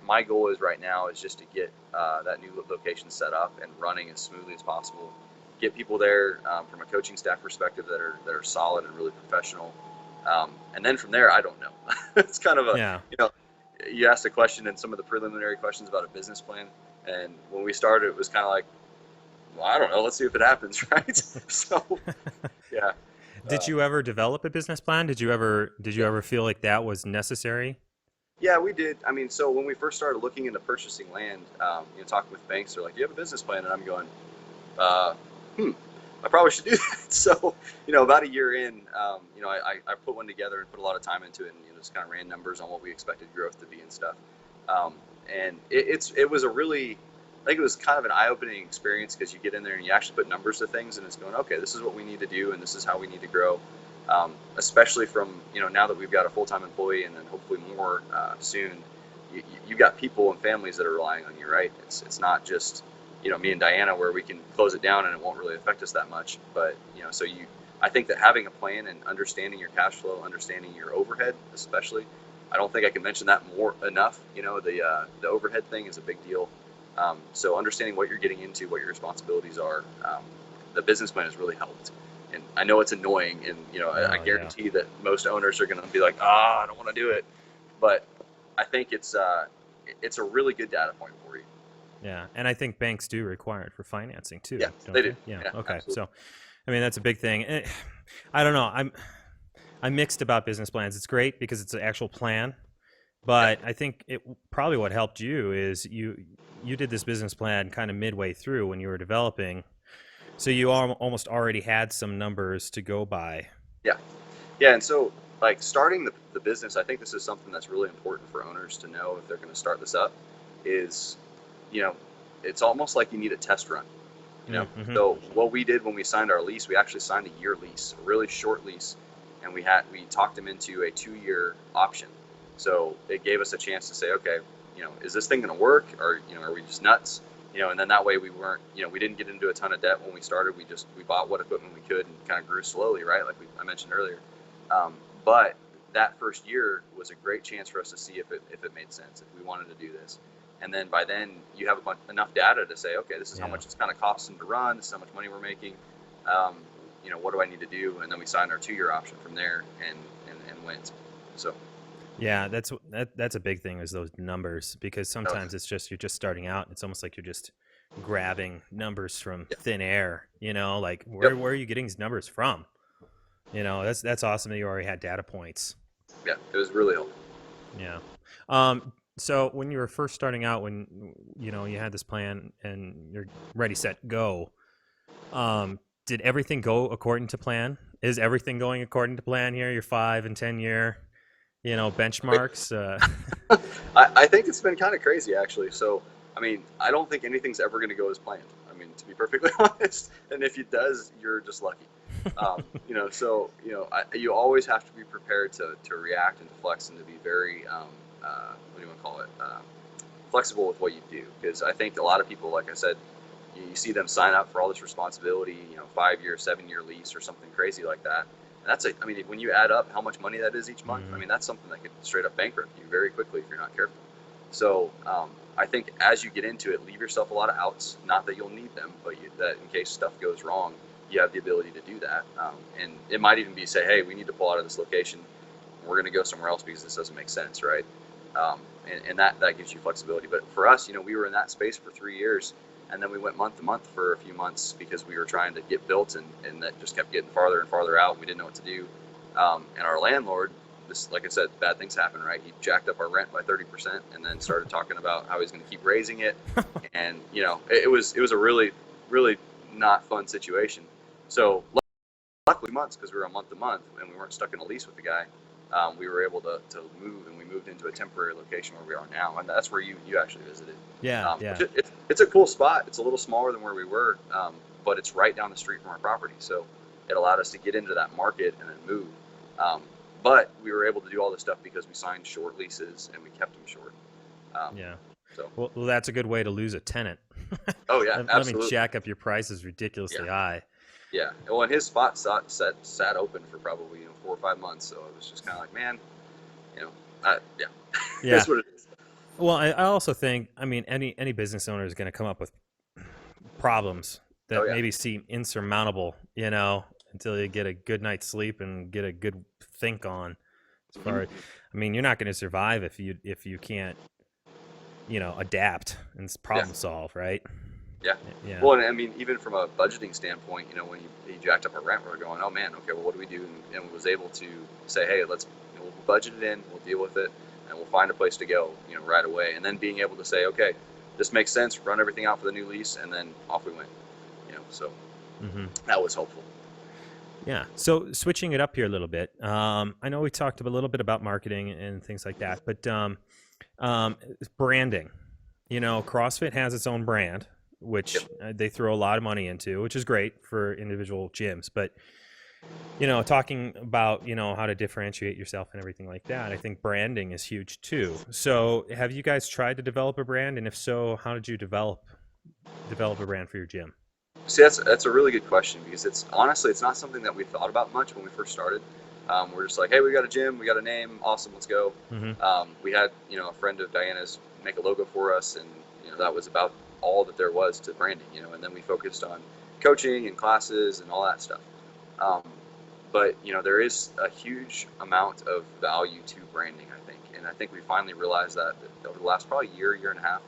my goal is right now is just to get that new location set up and running as smoothly as possible. Get people there from a coaching staff perspective that are solid and really professional. And then from there, I don't know. It's kind of you asked a question and some of the preliminary questions about a business plan. And when we started, it was kind of like, well, I don't know. Let's see if it happens, right? So, yeah. Did you ever develop a business plan? Did you ever feel like that was necessary? Yeah, we did. I mean, so when we first started looking into purchasing land, talking with banks, they're like, "Do you have a business plan?" And I'm going, I probably should do that. So, about a year in, I put one together and put a lot of time into it, and just kind of ran numbers on what we expected growth to be and stuff. And it was I think it was kind of an eye-opening experience because you get in there and you actually put numbers to things, and it's going, okay, this is what we need to do, and this is how we need to grow. Especially from now that we've got a full-time employee and then hopefully more soon, you've got people and families that are relying on you, right? It's not just me and Diana where we can close it down and it won't really affect us that much. But I think that having a plan and understanding your cash flow, understanding your overhead, especially, I don't think I can mention that more enough. The overhead thing is a big deal. So understanding what you're getting into, what your responsibilities are, the business plan has really helped. And I know it's annoying, and I guarantee that most owners are going to be like, I don't want to do it, but I think it's a really good data point for you. Yeah, and I think banks do require it for financing too. Yeah, don't they do. Yeah. Yeah, Okay. absolutely. So, I mean, that's a big thing. I don't know. I'm mixed about business plans. It's great because it's an actual plan, but I think probably what helped you is you did this business plan kind of midway through when you were developing, so you almost already had some numbers to go by. Yeah, and so like starting the business, I think this is something that's really important for owners to know if they're going to start this up. Is it's almost like you need a test run. Mm-hmm. So what we did when we signed our lease, we actually signed a year lease, a really short lease, and we talked them into a 2-year option. So it gave us a chance to say, okay, is this thing going to work, or are we just nuts? And then that way we weren't, we didn't get into a ton of debt when we started. We bought what equipment we could and kind of grew slowly, right? Like I mentioned earlier. But that first year was a great chance for us to see if it made sense, if we wanted to do this. And then by then you have enough data to say, okay, this is how much it's kind of costing to run. This is how much money we're making. What do I need to do? And then we signed our 2-year option from there and went. So. Yeah, that's a big thing, is those numbers, because sometimes it's just, you're just starting out. It's almost like you're just grabbing numbers from thin air, like where are you getting these numbers from? That's awesome that you already had data points. Yeah, it was really helpful. Yeah. So when you were first starting out, when you had this plan and you're ready, set, go, did everything go according to plan? Is everything going according to plan here? Your 5 and 10 year, benchmarks? I think it's been kind of crazy, actually. So, I mean, I don't think anything's ever going to go as planned. I mean, to be perfectly honest, and if it does, you're just lucky. You always have to be prepared to react and to flex and to be very, what do you want to call it, flexible with what you do. Because I think a lot of people, like I said, you see them sign up for all this responsibility, 5-year, 7-year lease or something crazy like that. And when you add up how much money that is each month, that's something that could straight up bankrupt you very quickly if you're not careful. So I think as you get into it, leave yourself a lot of outs. Not that you'll need them, but that in case stuff goes wrong, you have the ability to do that. And it might even be say, hey, we need to pull out of this location. We're going to go somewhere else because this doesn't make sense, right? And that gives you flexibility. But for us, we were in that space for 3 years. And then we went month to month for a few months because we were trying to get built, and that just kept getting farther and farther out. We didn't know what to do. And our landlord, like I said, bad things happen, right? He jacked up our rent by 30% and then started talking about how he's going to keep raising it. And, it was a really, really not fun situation. So luckily months, because we were on month to month and we weren't stuck in a lease with the guy, we were able to move, and we moved into a temporary location where we are now. And that's where you actually visited. Yeah. It's a cool spot. It's a little smaller than where we were, but it's right down the street from our property. So it allowed us to get into that market and then move. But we were able to do all this stuff because we signed short leases and we kept them short. So. Well, that's a good way to lose a tenant. Oh yeah, absolutely. Let me jack up your prices ridiculously high. Yeah. Well, and his spot sat open for probably 4 or 5 months. So it was just kind of like, man, that's what it is. Well, I also think, any business owner is going to come up with problems that maybe seem insurmountable, until you get a good night's sleep and get a good think on. As far as, you're not going to survive if you can't, adapt and problem solve, right? Yeah. Well, and even from a budgeting standpoint, when he jacked up our rent, we were going, oh man, okay, well, what do we do? And we was able to say, hey, we'll budget it in, we'll deal with it, and we'll find a place to go, right away. And then being able to say, okay, this makes sense, run everything out for the new lease, and then off we went. So that was helpful. Yeah. So switching it up here a little bit, I know we talked a little bit about marketing and things like that, but branding. CrossFit has its own brand, which they throw a lot of money into, which is great for individual gyms. But, talking about, how to differentiate yourself and everything like that, I think branding is huge too. So have you guys tried to develop a brand? And if so, how did you develop a brand for your gym? See, that's a really good question, because it's not something that we thought about much when we first started. We're just like, hey, we got a gym, we got a name, awesome, let's go. Mm-hmm. We had, a friend of Diana's make a logo for us, and that was about all that there was to branding, and then we focused on coaching and classes and all that stuff. But there is a huge amount of value to branding, I think, and I think we finally realized that over the last probably year and a half.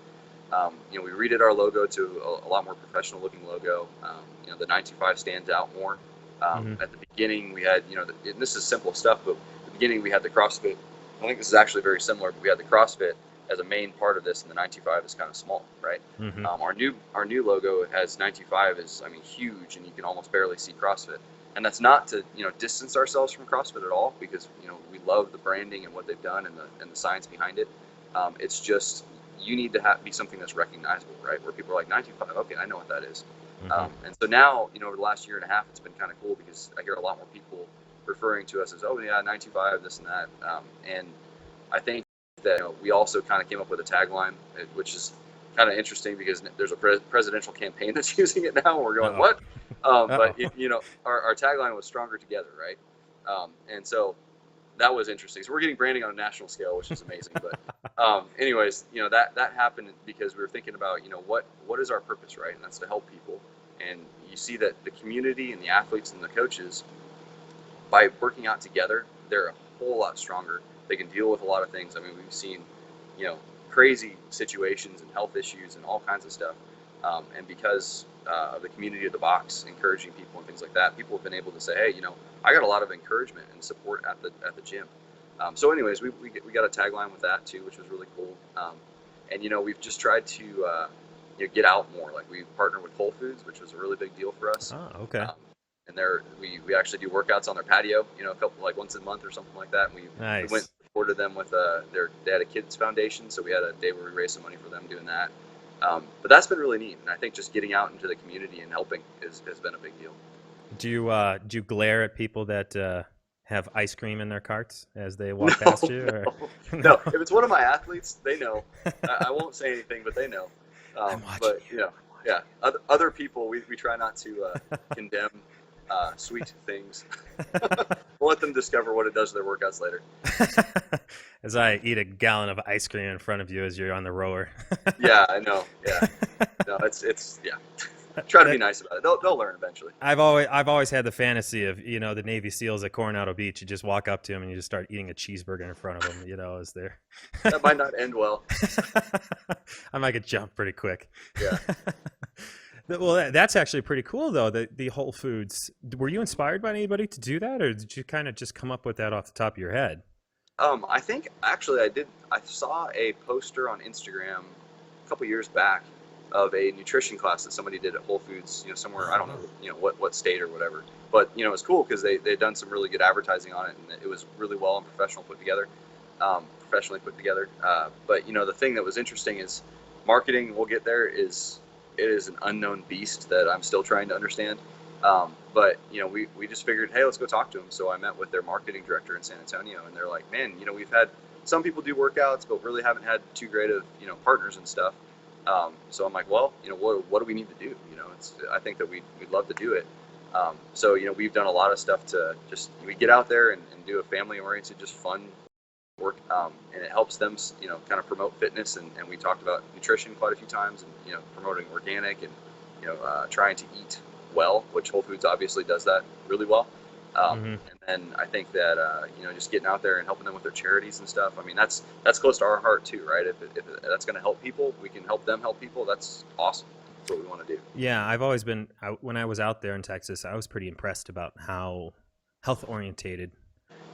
We redid our logo to a lot more professional looking logo. The 925 stands out more. At the beginning, we had, and this is simple stuff, but at the beginning we had the CrossFit. I think this is actually very similar, but we had the CrossFit as a main part of this, and the 925 is kind of small, right? Mm-hmm. Our new logo has 925 is, huge, and you can almost barely see CrossFit. And that's not to, distance ourselves from CrossFit at all, because, we love the branding and what they've done and the science behind it. It's just, you need to be something that's recognizable, right? Where people are like, 925, okay, I know what that is. Mm-hmm. And so now, over the last year and a half, it's been kind of cool because I hear a lot more people referring to us as, oh yeah, 925, this and that. And I think that we also kind of came up with a tagline, which is kind of interesting because there's a presidential campaign that's using it now, and we're going, what? But our tagline was stronger together, right? And so that was interesting. So we're getting branding on a national scale, which is amazing. But anyways, that happened because we were thinking about, what is our purpose, right? And that's to help people. And you see that the community and the athletes and the coaches, by working out together, they're a whole lot stronger. They can deal with a lot of things. I mean, we've seen, crazy situations and health issues and all kinds of stuff. And because of the community of the box encouraging people and things like that, people have been able to say, hey, I got a lot of encouragement and support at the gym. So anyways, we got a tagline with that too, which was really cool. And we've just tried to get out more. Like we partnered with Whole Foods, which was a really big deal for us. Oh, okay. And we actually do workouts on their patio, a couple, like once a month or something like that. And we went and supported them with they had a kids foundation, so we had a day where we raised some money for them doing that. But that's been really neat, and I think just getting out into the community and helping has been a big deal. Do you glare at people that have ice cream in their carts as they walk past you? Or? No. If it's one of my athletes, they know. I won't say anything, but they know. But yeah, other people, we try not to condemn sweet things. We'll let them discover what it does to their workouts later. As I eat a gallon of ice cream in front of you as you're on the rower. Yeah, I know. Yeah, no, it's yeah. Try to be nice about it. They'll learn eventually. I've always had the fantasy of the Navy SEALs at Coronado Beach. You just walk up to them and you just start eating a cheeseburger in front of them. As they're that might not end well. I might get jumped pretty quick. Yeah. Well, that's actually pretty cool, though. The Whole Foods. Were you inspired by anybody to do that, or did you kind of just come up with that off the top of your head? I think actually I did. I saw a poster on Instagram a couple years back of a nutrition class that somebody did at Whole Foods, somewhere, I don't know, what state or whatever. But, it was cool because they'd done some really good advertising on it, and it was really well and professionally put together. But, the thing that was interesting is marketing, we'll get there, it is an unknown beast that I'm still trying to understand. But, we just figured, hey, let's go talk to them. So I met with their marketing director in San Antonio, and they're like, man, we've had some people do workouts, but really haven't had too great of, partners and stuff. So I'm like, well, what do we need to do? I think that we'd love to do it. So, we've done a lot of stuff to we get out there and do a family-oriented, just fun work. And it helps them, kind of promote fitness. And we talked about nutrition quite a few times and, promoting organic and, trying to eat well, which Whole Foods obviously does that really well. And then I think that, just getting out there and helping them with their charities and stuff. I mean, that's close to our heart too, right? If that's going to help people, we can help them help people. That's awesome. That's what we want to do. Yeah. I've always been, when I was out there in Texas, I was pretty impressed about how health orientated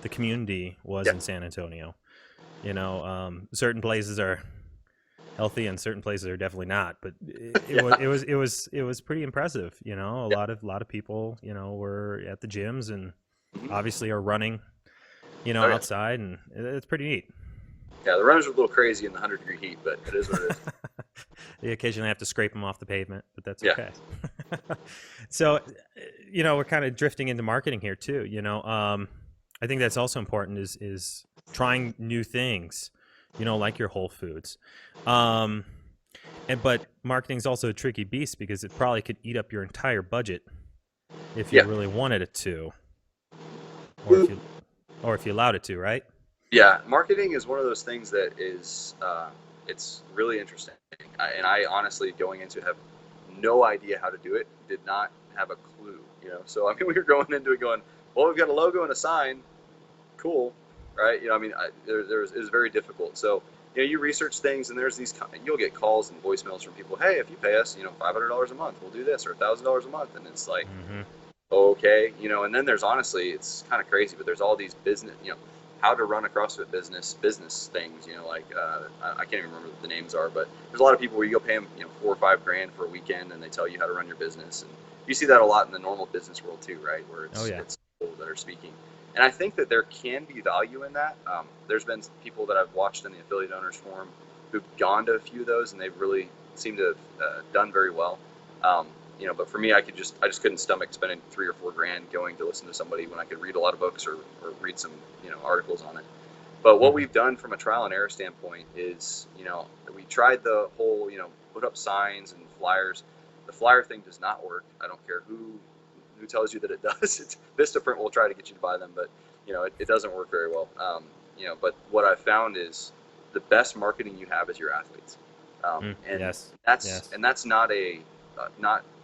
the community was in San Antonio. Certain places are healthy and certain places are definitely not, but it was pretty impressive. A lot of people, were at the gyms and obviously are running, outside, and it's pretty neat. Yeah, the runners are a little crazy in the 100-degree heat, but it is what it is. You occasionally have to scrape them off the pavement, but that's okay. So, we're kind of drifting into marketing here too. I think that's also important is trying new things, like your Whole Foods. But marketing is also a tricky beast because it probably could eat up your entire budget if you really wanted it to. Or if you, or if you allowed it to, right? Yeah, marketing is one of those things that is, it's really interesting. And I honestly, going into it, have no idea how to do it, did not have a clue, So, I mean, we were going into it going, well, we've got a logo and a sign, cool, right? It was very difficult. So, you research things, and there's you'll get calls and voicemails from people, hey, if you pay us, $500 a month, we'll do this, or $1,000 a month. And it's like, okay, and then there's, honestly, it's kind of crazy, but there's all these business, how to run a CrossFit business things, I can't even remember what the names are, but there's a lot of people where you go pay them, $4 or $5 grand for a weekend, and they tell you how to run your business. And you see that a lot in the normal business world too, right? Where it's people that are speaking. And I think that there can be value in that. There's been people that I've watched in the Affiliate Owners Forum who've gone to a few of those, and they've really seemed to have done very well. But for me, I just couldn't stomach spending $3 or $4 grand going to listen to somebody when I could read a lot of books or read some, articles on it. But what we've done from a trial and error standpoint is, we tried the whole, put up signs and flyers. The flyer thing does not work. I don't care who tells you that it does. Vistaprint will try to get you to buy them, but it doesn't work very well. But what I've found is the best marketing you have is your athletes, that's not a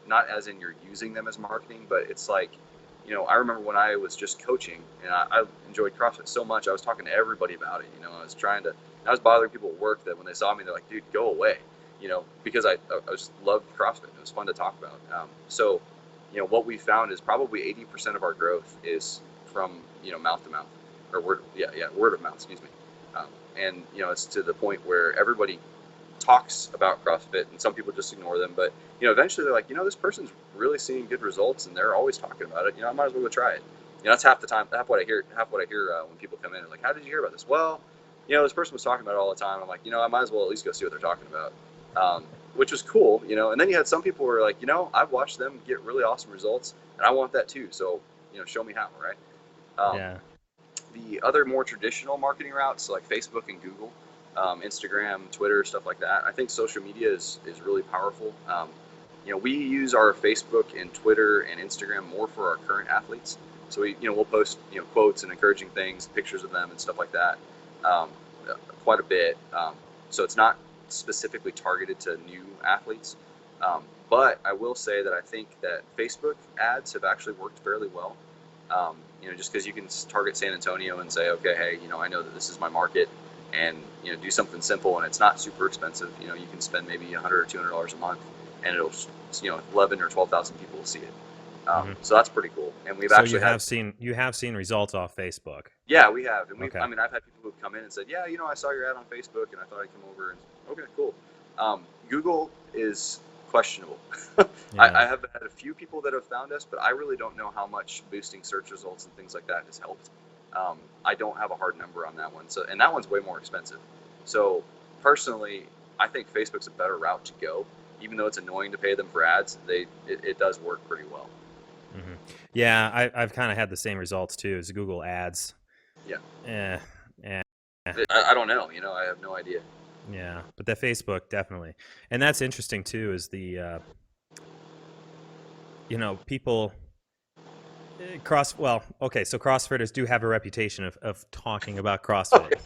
not as in you're using them as marketing, but it's like, I remember when I was just coaching, and I enjoyed CrossFit so much, I was talking to everybody about it. I was bothering people at work that when they saw me, they're like, dude, go away, because I just loved CrossFit. It was fun to talk about. So, what we found is probably 80% of our growth is from, mouth to mouth, or word of mouth, excuse me. And, it's to the point where everybody talks about CrossFit, and some people just ignore them, but eventually they're like, this person's really seeing good results, and they're always talking about it. I might as well go try it. That's half the time. Half what I hear when people come in, like, how did you hear about this? Well, this person was talking about it all the time. I'm like, I might as well at least go see what they're talking about, which was cool. And then you had some people who were like, I've watched them get really awesome results, and I want that too. So show me how, right? The other more traditional marketing routes, like Facebook and Google, Instagram, Twitter, stuff like that. I think social media is really powerful. We use our Facebook and Twitter and Instagram more for our current athletes. So we'll post, quotes and encouraging things, pictures of them and stuff like that, quite a bit. So it's not specifically targeted to new athletes. But I will say that I think that Facebook ads have actually worked fairly well. Just because you can target San Antonio and say, okay, hey, I know that this is my market, and do something simple, and it's not super expensive. You can spend maybe $100 or $200 a month, and it'll 11 or 12,000 people will see it. So that's pretty cool. And we've actually you have seen results off Facebook. Yeah, we have, and Okay. I've had people who've come in and said, yeah, I saw your ad on Facebook, and I thought I'd come over. And okay, cool. Google is questionable. I have had a few people that have found us, but I really don't know how much boosting search results and things like that has helped. I don't have a hard number on that one. And that one's way more expensive. So personally, I think Facebook's a better route to go. Even though it's annoying to pay them for ads, it does work pretty well. Mm-hmm. Yeah, I've kind of had the same results too as Google ads. Yeah. I don't know. I have no idea. Yeah, but the Facebook definitely, and that's interesting too. Is the people so CrossFitters do have a reputation of talking about CrossFit.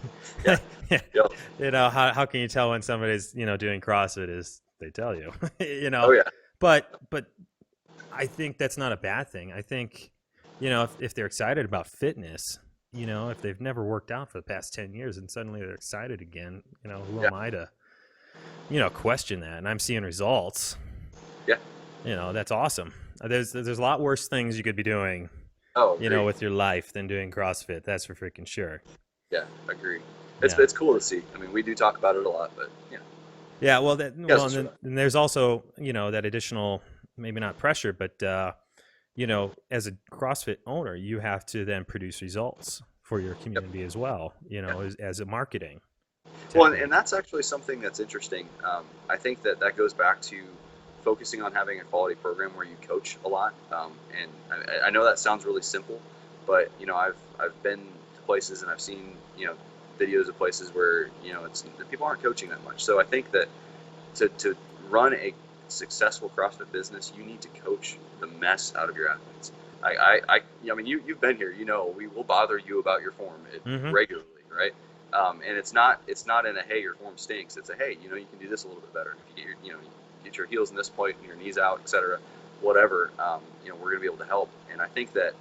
Yep. How can you tell when somebody's doing CrossFit is they tell you. Oh yeah. But I think that's not a bad thing. I think if they're excited about fitness. If they've never worked out for the past 10 years and suddenly they're excited again, who am I to, question that? And I'm seeing results. Yeah. That's awesome. There's a lot worse things you could be doing, with your life than doing CrossFit. That's for freaking sure. Yeah, I agree. It's cool to see. I mean, we do talk about it a lot, but Yeah, well, and there's also, that additional, maybe not pressure, but, as a CrossFit owner, you have to then produce results for your community as well, as a marketing. Well, and that's actually something that's interesting. I think that goes back to focusing on having a quality program where you coach a lot. And I know that sounds really simple, but I've been to places and I've seen videos of places where people aren't coaching that much. So I think that to run a successful CrossFit business, you need to coach the mess out of your athletes. I mean, you've been here. We will bother you about your form Mm-hmm. regularly, right? And it's not in a hey, your form stinks. It's a hey, you can do this a little bit better. If you get you get your heels in this point and your knees out, etc., whatever. We're going to be able to help. And I think that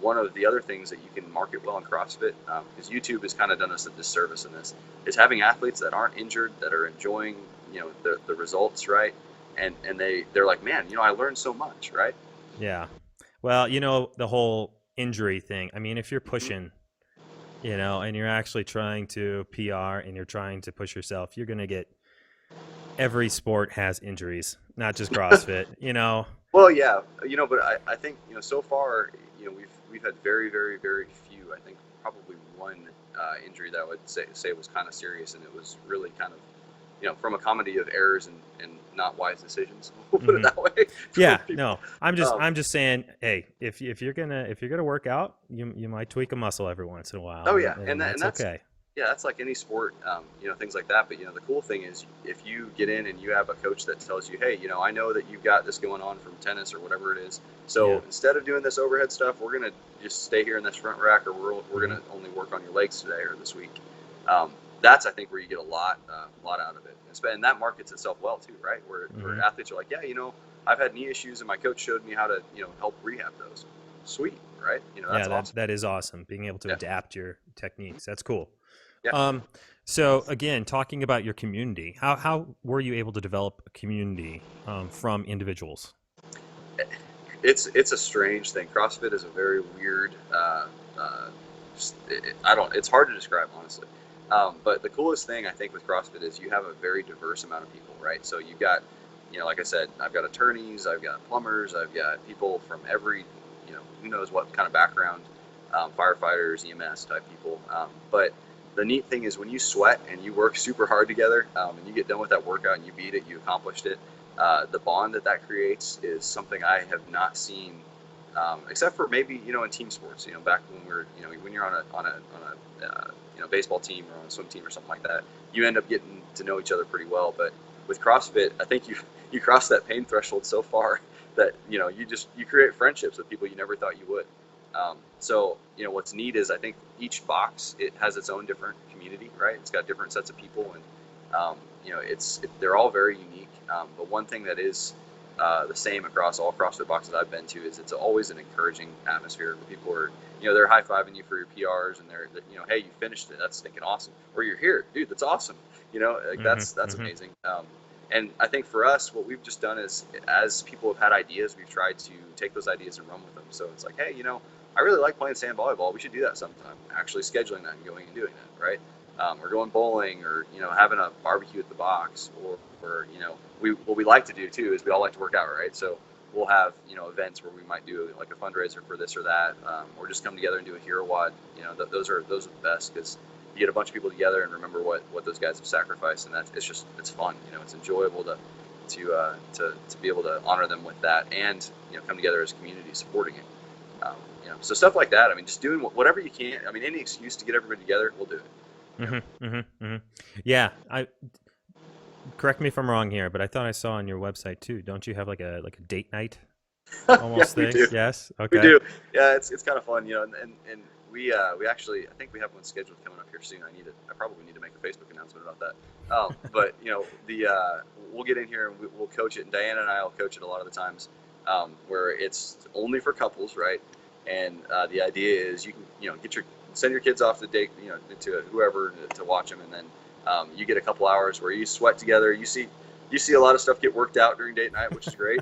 one of the other things that you can market well in CrossFit, because YouTube has kind of done us a disservice in this, is having athletes that aren't injured, that are enjoying the results, right? And they're like, man, I learned so much, right? Yeah. Well, the whole injury thing. I mean, if you're Mm-hmm. pushing, and you're actually trying to PR and you're trying to push yourself, you're going to get, every sport has injuries, not just CrossFit, Well, yeah, but I think so far we've had very, very, very few. I think probably one injury that I would say was kind of serious, and it was really kind of from a comedy of errors and not wise decisions. We'll put it that way. Yeah, People. no, I'm just saying, hey, if you're gonna work out, you might tweak a muscle every once in a while. Oh yeah, and that's okay. Yeah, that's like any sport, things like that. But the cool thing is, if you get in and you have a coach that tells you, hey, I know that you've got this going on from tennis or whatever it is. So instead of doing this overhead stuff, we're gonna just stay here in this front rack, or we're gonna only work on your legs today or this week. That's, I think, where you get a lot out of it, and that markets itself well too, right? Where athletes are like, yeah, I've had knee issues, and my coach showed me how to help rehab those. Sweet, right? That's awesome. That is awesome. Being able to adapt your techniques, that's cool. Yeah. So again, talking about your community, how were you able to develop a community from individuals? It's a strange thing. CrossFit is a very weird. It's hard to describe, honestly. But the coolest thing I think with CrossFit is you have a very diverse amount of people, right? So you've got, like I said, I've got attorneys, I've got plumbers, I've got people from every, who knows what kind of background, firefighters, EMS type people. But the neat thing is when you sweat and you work super hard together, and you get done with that workout and you beat it, you accomplished it, the bond that creates is something I have not seen, except for maybe in team sports. Back when we're when you're on a baseball team or on a swim team or something like that, you end up getting to know each other pretty well. But with CrossFit, I think you cross that pain threshold so far that you create friendships with people you never thought you would. So what's neat is I think each box, it has its own different community, right? It's got different sets of people, and they're all very unique. But one thing that is the same across all CrossFit boxes I've been to is it's always an encouraging atmosphere. People are they're high-fiving you for your PRs, and they're hey, you finished it, that's stinking awesome, or you're here, dude, that's awesome. That's amazing. And I think for us, what we've just done is, as people have had ideas, we've tried to take those ideas and run with them. So it's like, hey, I really like playing sand volleyball. We should do that sometime. Actually scheduling that and going and doing that, right? Or going bowling, or having a barbecue at the box, or what we like to do too is we all like to work out, right? So we'll have events where we might do like a fundraiser for this or that, or just come together and do a hero wad. Those are the best, because you get a bunch of people together and remember what those guys have sacrificed, and it's fun. It's enjoyable to be able to honor them with that, and come together as a community supporting it. So stuff like that. I mean, just doing whatever you can. I mean, any excuse to get everybody together, we'll do it. Yeah, correct me if I'm wrong here, but I thought I saw on your website too. Don't you have like a date night almost Yeah, thing? we do. Yes. Okay. We do. Yeah, it's kind of fun, and we actually, I think we have one scheduled coming up here soon. I probably need to make a Facebook announcement about that. But we'll get in here and we'll coach it, and Diana and I will coach it a lot of the times, where it's only for couples, right? And the idea is you can send your kids off to date, to whoever to watch them, and then you get a couple hours where you sweat together. You see a lot of stuff get worked out during date night, which is great.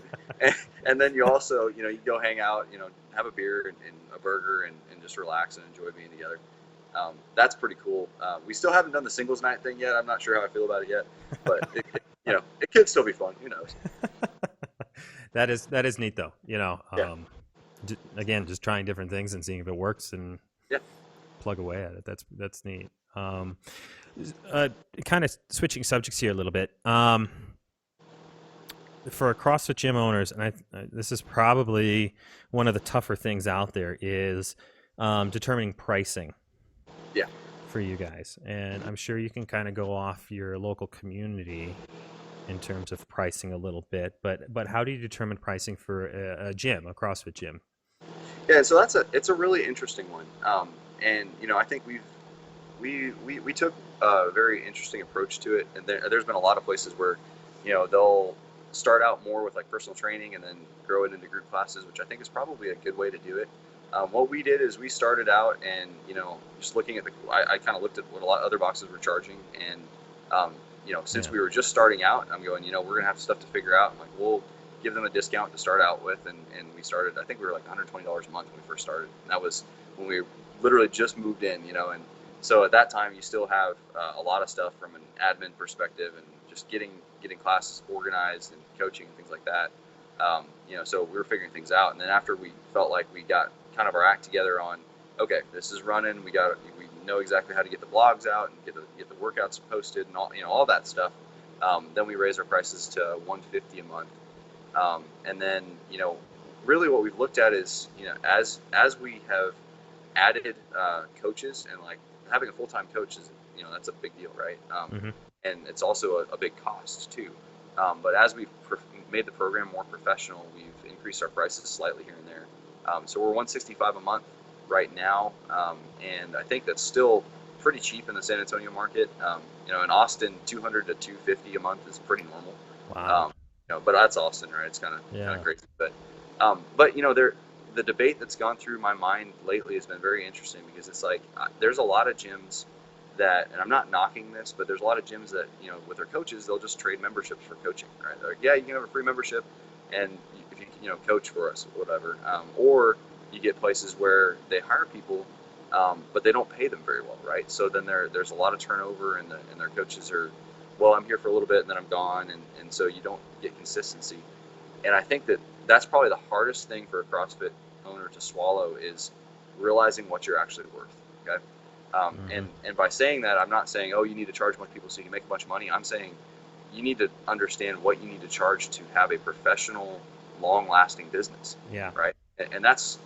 and then you also, you go hang out, have a beer and a burger and just relax and enjoy being together. That's pretty cool. We still haven't done the singles night thing yet. I'm not sure how I feel about it yet, but it could still be fun. Who knows? That is neat though. Again, just trying different things and seeing if it works, and plug away at it. That's neat. Kind of switching subjects here a little bit. For CrossFit gym owners, and this is probably one of the tougher things out there, is determining pricing. Yeah. For you guys, and I'm sure you can kind of go off your local community in terms of pricing a little bit, but how do you determine pricing for a gym, a CrossFit gym? Yeah, so it's a really interesting one. And I think we took a very interesting approach to it, and there's been a lot of places where they'll start out more with like personal training and then grow it into group classes, which I think is probably a good way to do it. What we did is we started out and just looking at I kind of looked at what a lot of other boxes were charging, and since we were just starting out, I'm going, we're gonna have stuff to figure out. I'm like, we'll give them a discount to start out with, and we started. I think we were like $120 a month when we first started, and that was when we literally just moved in, and so at that time you still have a lot of stuff from an admin perspective and just getting classes organized and coaching and things like that. So we were figuring things out, and then after we felt like we got kind of our act together on, okay, this is running, we know exactly how to get the blogs out and get the workouts posted and all that stuff. Then we raised our prices to $150 a month. And then, really what we've looked at is, as we have added coaches, and like having a full-time coach is, that's a big deal, right? And it's also a big cost too. But as we've made the program more professional, we've increased our prices slightly here and there. So we're $165 a month right now, and I think that's still pretty cheap in the San Antonio market. In Austin, $200 to $250 a month is pretty normal. Wow. But that's Austin, right? It's kind of crazy. But the debate that's gone through my mind lately has been very interesting, because it's like there's a lot of gyms that, and I'm not knocking this, but there's a lot of gyms that with their coaches, they'll just trade memberships for coaching, right? They're like, yeah, you can have a free membership, and if you coach for us or whatever, or you get places where they hire people, but they don't pay them very well, right? So then there's a lot of turnover, and their coaches are, well, I'm here for a little bit and then I'm gone, and so you don't get consistency. And I think that's probably the hardest thing for a CrossFit owner to swallow, is realizing what you're actually worth. Okay. And by saying that, I'm not saying, oh, you need to charge more people so you can make a bunch of money. I'm saying you need to understand what you need to charge to have a professional, long-lasting business. Yeah. Right. And that's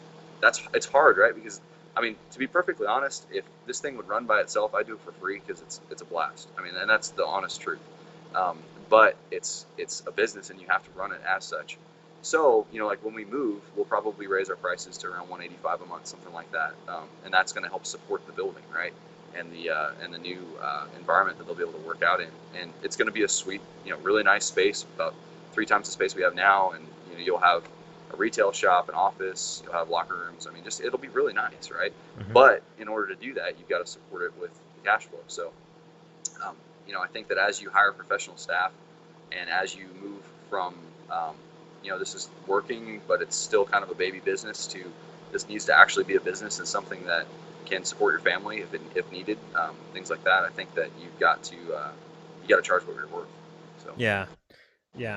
it's hard, right? Because I mean, to be perfectly honest, if this thing would run by itself, I'd do it for free, because it's a blast. I mean, and that's the honest truth. But it's a business, and you have to run it as such. So, like when we move, we'll probably raise our prices to around $185 a month, something like that, and that's going to help support the building, right? And the new environment that they'll be able to work out in, and it's going to be a sweet, really nice space, about 3 times the space we have now, and you'll have a retail shop, an office, you'll have locker rooms. I mean, it'll be really nice, right? But in order to do that, you've got to support it with cash flow. So, I think that as you hire professional staff, and as you move from, this is working, but it's still kind of a baby business, to this needs to actually be a business and something that can support your family if needed, things like that. I think that you've got to charge what you're worth. So yeah,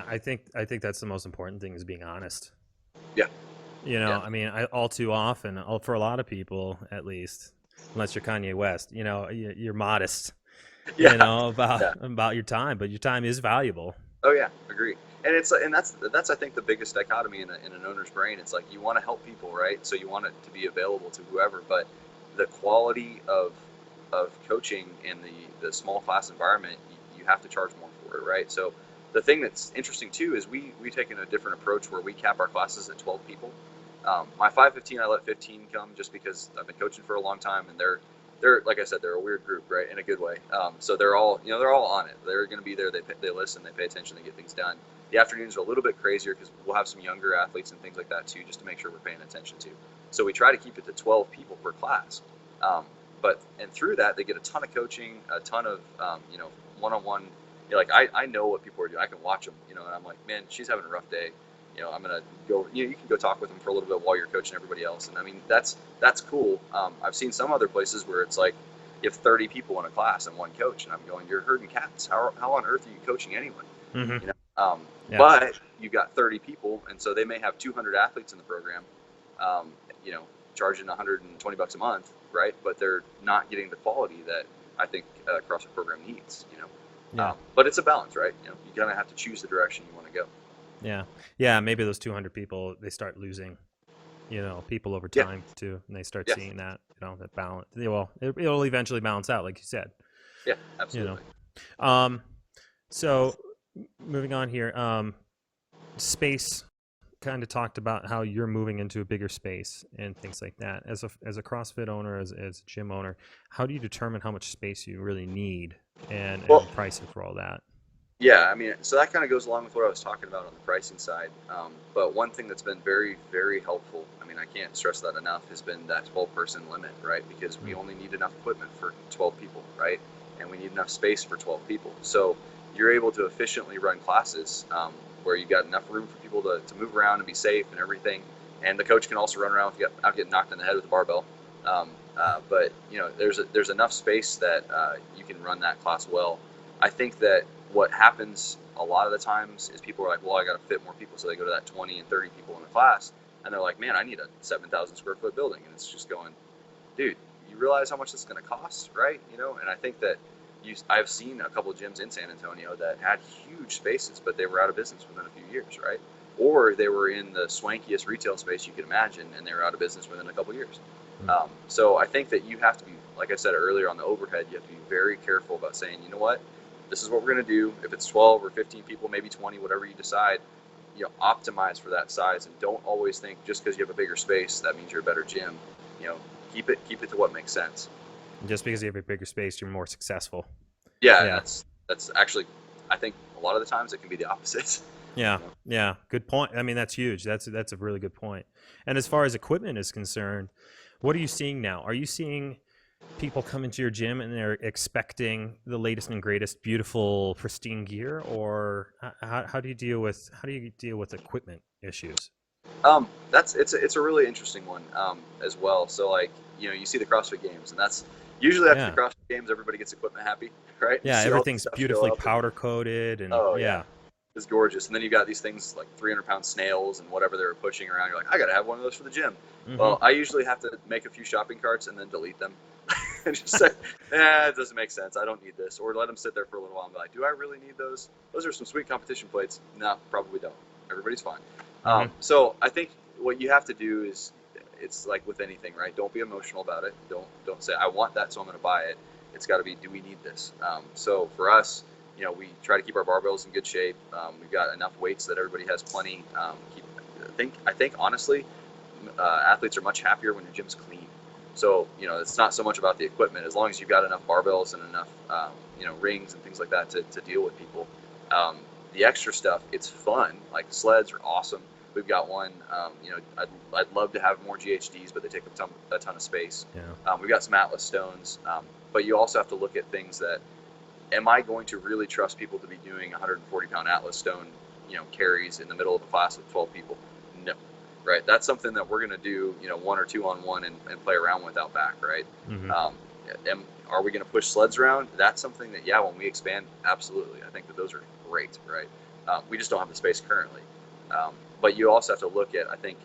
I think that's the most important thing, is being honest. Yeah. I mean, all too often, for a lot of people at least, unless you're Kanye West, you're modest, about your time, but your time is valuable. Oh yeah, agree. And that's I think the biggest dichotomy in an owner's brain. It's like, you want to help people, right? So you want it to be available to whoever, but the quality of coaching in the small class environment, you have to charge more for it, right? So the thing that's interesting too is we've taken a different approach, where we cap our classes at 12 people. My 515, I let 15 come, just because I've been coaching for a long time, and they're like I said, they're a weird group, right, in a good way. So they're all on it. They're going to be there. They listen, they pay attention, they get things done. The afternoons are a little bit crazier, because we'll have some younger athletes and things like that too, just to make sure we're paying attention to. So we try to keep it to 12 people per class. And through that, they get a ton of coaching, a ton of one-on-one. Like I know what people are doing. I can watch them, and I'm like, man, she's having a rough day. I'm gonna go. You can go talk with them for a little bit while you're coaching everybody else. And I mean, that's cool. I've seen some other places where it's like you have 30 people in a class and one coach, and I'm going, you're herding cats. How on earth are you coaching anyone? But you've got 30 people, and so they may have 200 athletes in the program. Charging $120 a month, right? But they're not getting the quality that I think a CrossFit program needs. But it's a balance, right? You kind of have to choose the direction you want to go. Yeah. Maybe those 200 people, they start losing, people over time too, and they start seeing that, that balance. Well, it'll eventually balance out, like you said. Yeah, absolutely. So moving on here, space kind of talked about how you're moving into a bigger space and things like that. As a CrossFit owner, as a gym owner, how do you determine how much space you really need and Well, pricing for all that? yeah, I mean, so that kind of goes along with what I was talking about on the pricing side. But one thing that's been very, very helpful, I mean, I can't stress that enough, has been that 12-person limit, right? Because we only need enough equipment for 12 people, right? And we need enough space for 12 people. So you're able to efficiently run classes where you've got enough room for people to move around and be safe and everything. And the coach can also run around without getting knocked in the head with a barbell. But there's enough space that you can run that class well. I think that what happens a lot of the times is people are like, well, I got to fit more people. So they go to that 20 and 30 people in a class and they're like, man, I need a 7,000 square foot building. And it's just going, dude, you realize how much this is going to cost, right? And I think that I've seen a couple of gyms in San Antonio that had huge spaces, but they were out of business within a few years, right? Or they were in the swankiest retail space you could imagine and they were out of business within a couple of years. So I think that you have to be, like I said earlier on the overhead, you have to be very careful about saying, you know what? This is what we're going to do. If it's 12 or 15 people, maybe 20, whatever you decide, optimize for that size, and don't always think just because you have a bigger space that means you're a better gym. Keep it to what makes sense. Just because you have a bigger space, you're more successful. Yeah. That's actually, I think a lot of the times it can be the opposite. Yeah. Yeah. Good point. I mean, that's huge. That's a really good point. And as far as equipment is concerned, what are you seeing now? Are you seeing people come into your gym and they're expecting the latest and greatest, beautiful, pristine gear, or how do you deal with equipment issues? It's a really interesting one as well. So like you see the CrossFit Games, and that's usually after the CrossFit Games, everybody gets equipment happy, right? Yeah, everything's beautifully powder coated, and it's gorgeous. And then you got these things like 300-pound snails and whatever they were pushing around. You're like, I got to have one of those for the gym. Mm-hmm. Well, I usually have to make a few shopping carts and then delete them. And just say, it doesn't make sense. I don't need this. Or let them sit there for a little while and be like, do I really need those? Those are some sweet competition plates. No, probably don't. Everybody's fine. Mm-hmm. So I think what you have to do is, it's like with anything, right? Don't be emotional about it. Don't say, I want that, so I'm going to buy it. It's got to be, do we need this? So for us, we try to keep our barbells in good shape. We've got enough weights that everybody has plenty. I think honestly, athletes are much happier when your gym's clean. So, it's not so much about the equipment. As long as you've got enough barbells and enough, rings and things like that to deal with people. The extra stuff, it's fun. Like sleds are awesome. We've got one, I'd love to have more GHDs, but they take a ton of space. Yeah. We've got some Atlas stones. But you also have to look at things that, am I going to really trust people to be doing 140-pound Atlas stone, carries in the middle of a class with 12 people? No. Right, that's something that we're going to do, 1 or 2 on 1 and play around with out back, right? Mm-hmm. Are we going to push sleds around? That's something that, when we expand, absolutely. I think that those are great, right? We just don't have the space currently. But you also have to look at, I think,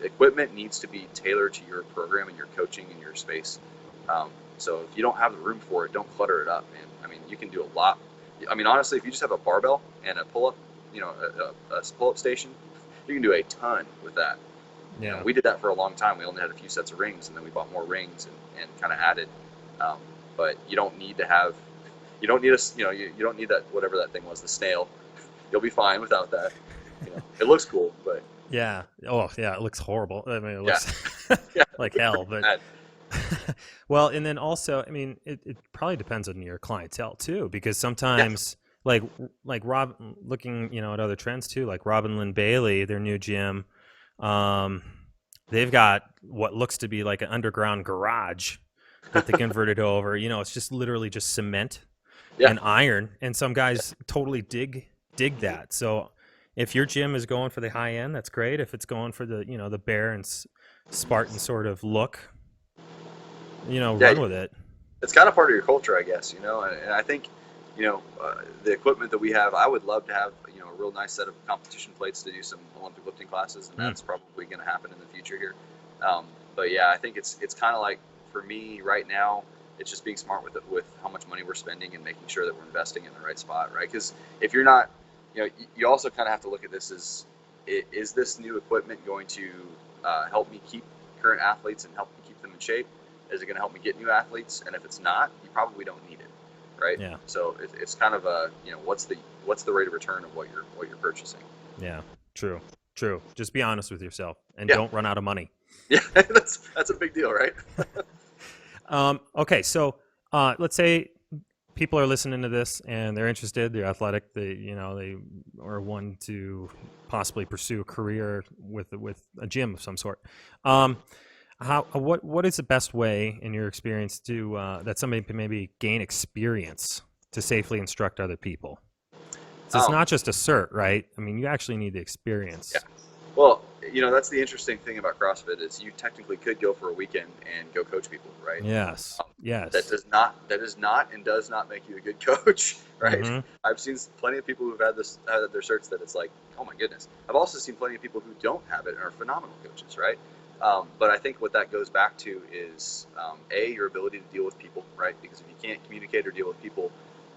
equipment needs to be tailored to your program and your coaching and your space. So if you don't have the room for it, don't clutter it up, man. I mean, you can do a lot. I mean, honestly, if you just have a barbell and a pull-up, a pull-up station, you can do a ton with that. Yeah. We did that for a long time. We only had a few sets of rings, and then we bought more rings and kind of added. But you don't need to have, you don't need that, whatever that thing was, the snail. You'll be fine without that. It looks cool, but. Yeah. Oh, yeah. It looks horrible. I mean, it looks like hell, but. Well, and then also, I mean, it probably depends on your clientele too, because sometimes like Rob, looking, at other trends too, like Robin Lynn Bailey, their new gym, they've got what looks to be like an underground garage that they converted over. It's just literally just cement and iron, and some guys totally dig that. So if your gym is going for the high end, that's great. If it's going for the the bare and Spartan sort of look, run with it. It's kind of part of your culture, I guess, and I think, the equipment that we have, I would love to have, a real nice set of competition plates to do some Olympic lifting classes, and that's probably going to happen in the future here. But yeah, I think it's kind of like, for me right now, it's just being smart with how much money we're spending and making sure that we're investing in the right spot, right? Because if you're not, you also kind of have to look at this as, is this new equipment going to help me keep current athletes and help me keep them in shape? Is it going to help me get new athletes? And if it's not, you probably don't need it, right? Yeah. So it's kind of a, what's the rate of return of what you're purchasing? Yeah. True. Just be honest with yourself and Yeah. don't run out of money. Yeah, that's a big deal, right? Okay, so let's say people are listening to this and they're interested, they're athletic, they are one to possibly pursue a career with a gym of some sort. What is the best way, in your experience, to that somebody can maybe gain experience to safely instruct other people? So it's not just a cert, right? I mean, you actually need the experience. Yeah. Well, that's the interesting thing about CrossFit is you technically could go for a weekend and go coach people, right? Yes. That is not and does not make you a good coach, right? Mm-hmm. I've seen plenty of people who've had their certs that it's like, oh my goodness. I've also seen plenty of people who don't have it and are phenomenal coaches, right? But I think what that goes back to is your ability to deal with people, right? Because if you can't communicate or deal with people,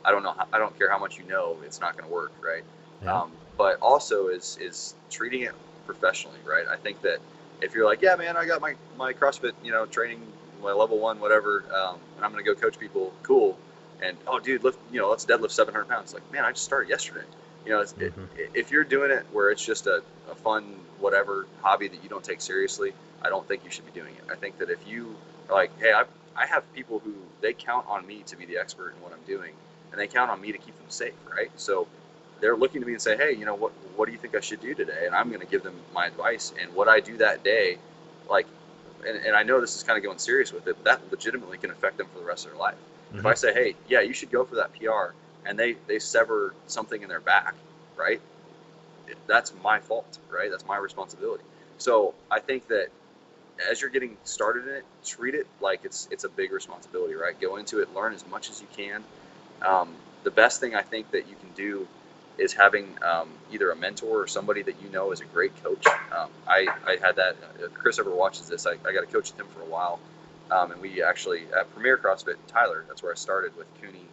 I don't care how much you know, it's not going to work, right? Yeah. But also is treating it professionally, right? I think that if you're like, yeah, man, I got my CrossFit, training, my level 1, whatever, and I'm going to go coach people, cool. And, oh, dude, let's deadlift 700 pounds. Like, man, I just started yesterday. If you're doing it where it's just a fun, whatever hobby that you don't take seriously, I don't think you should be doing it. I think that if you are like, hey, I have people who they count on me to be the expert in what I'm doing, and they count on me to keep them safe, right? So they're looking to me and say, hey, what do you think I should do today? And I'm going to give them my advice. And what I do that day, like, and I know this is kind of going serious with it, but that legitimately can affect them for the rest of their life. Mm-hmm. If I say, hey, yeah, you should go for that PR, and they sever something in their back, right? That's my fault, right? That's my responsibility. So I think that as you're getting started in it, treat it like it's a big responsibility, right? Go into it, learn as much as you can. The best thing I think that you can do is having either a mentor or somebody that you know is a great coach. I had that. If Chris ever watches this, I got to coach with him for a while. And we actually, at Premier CrossFit Tailor, that's where I started with Cooney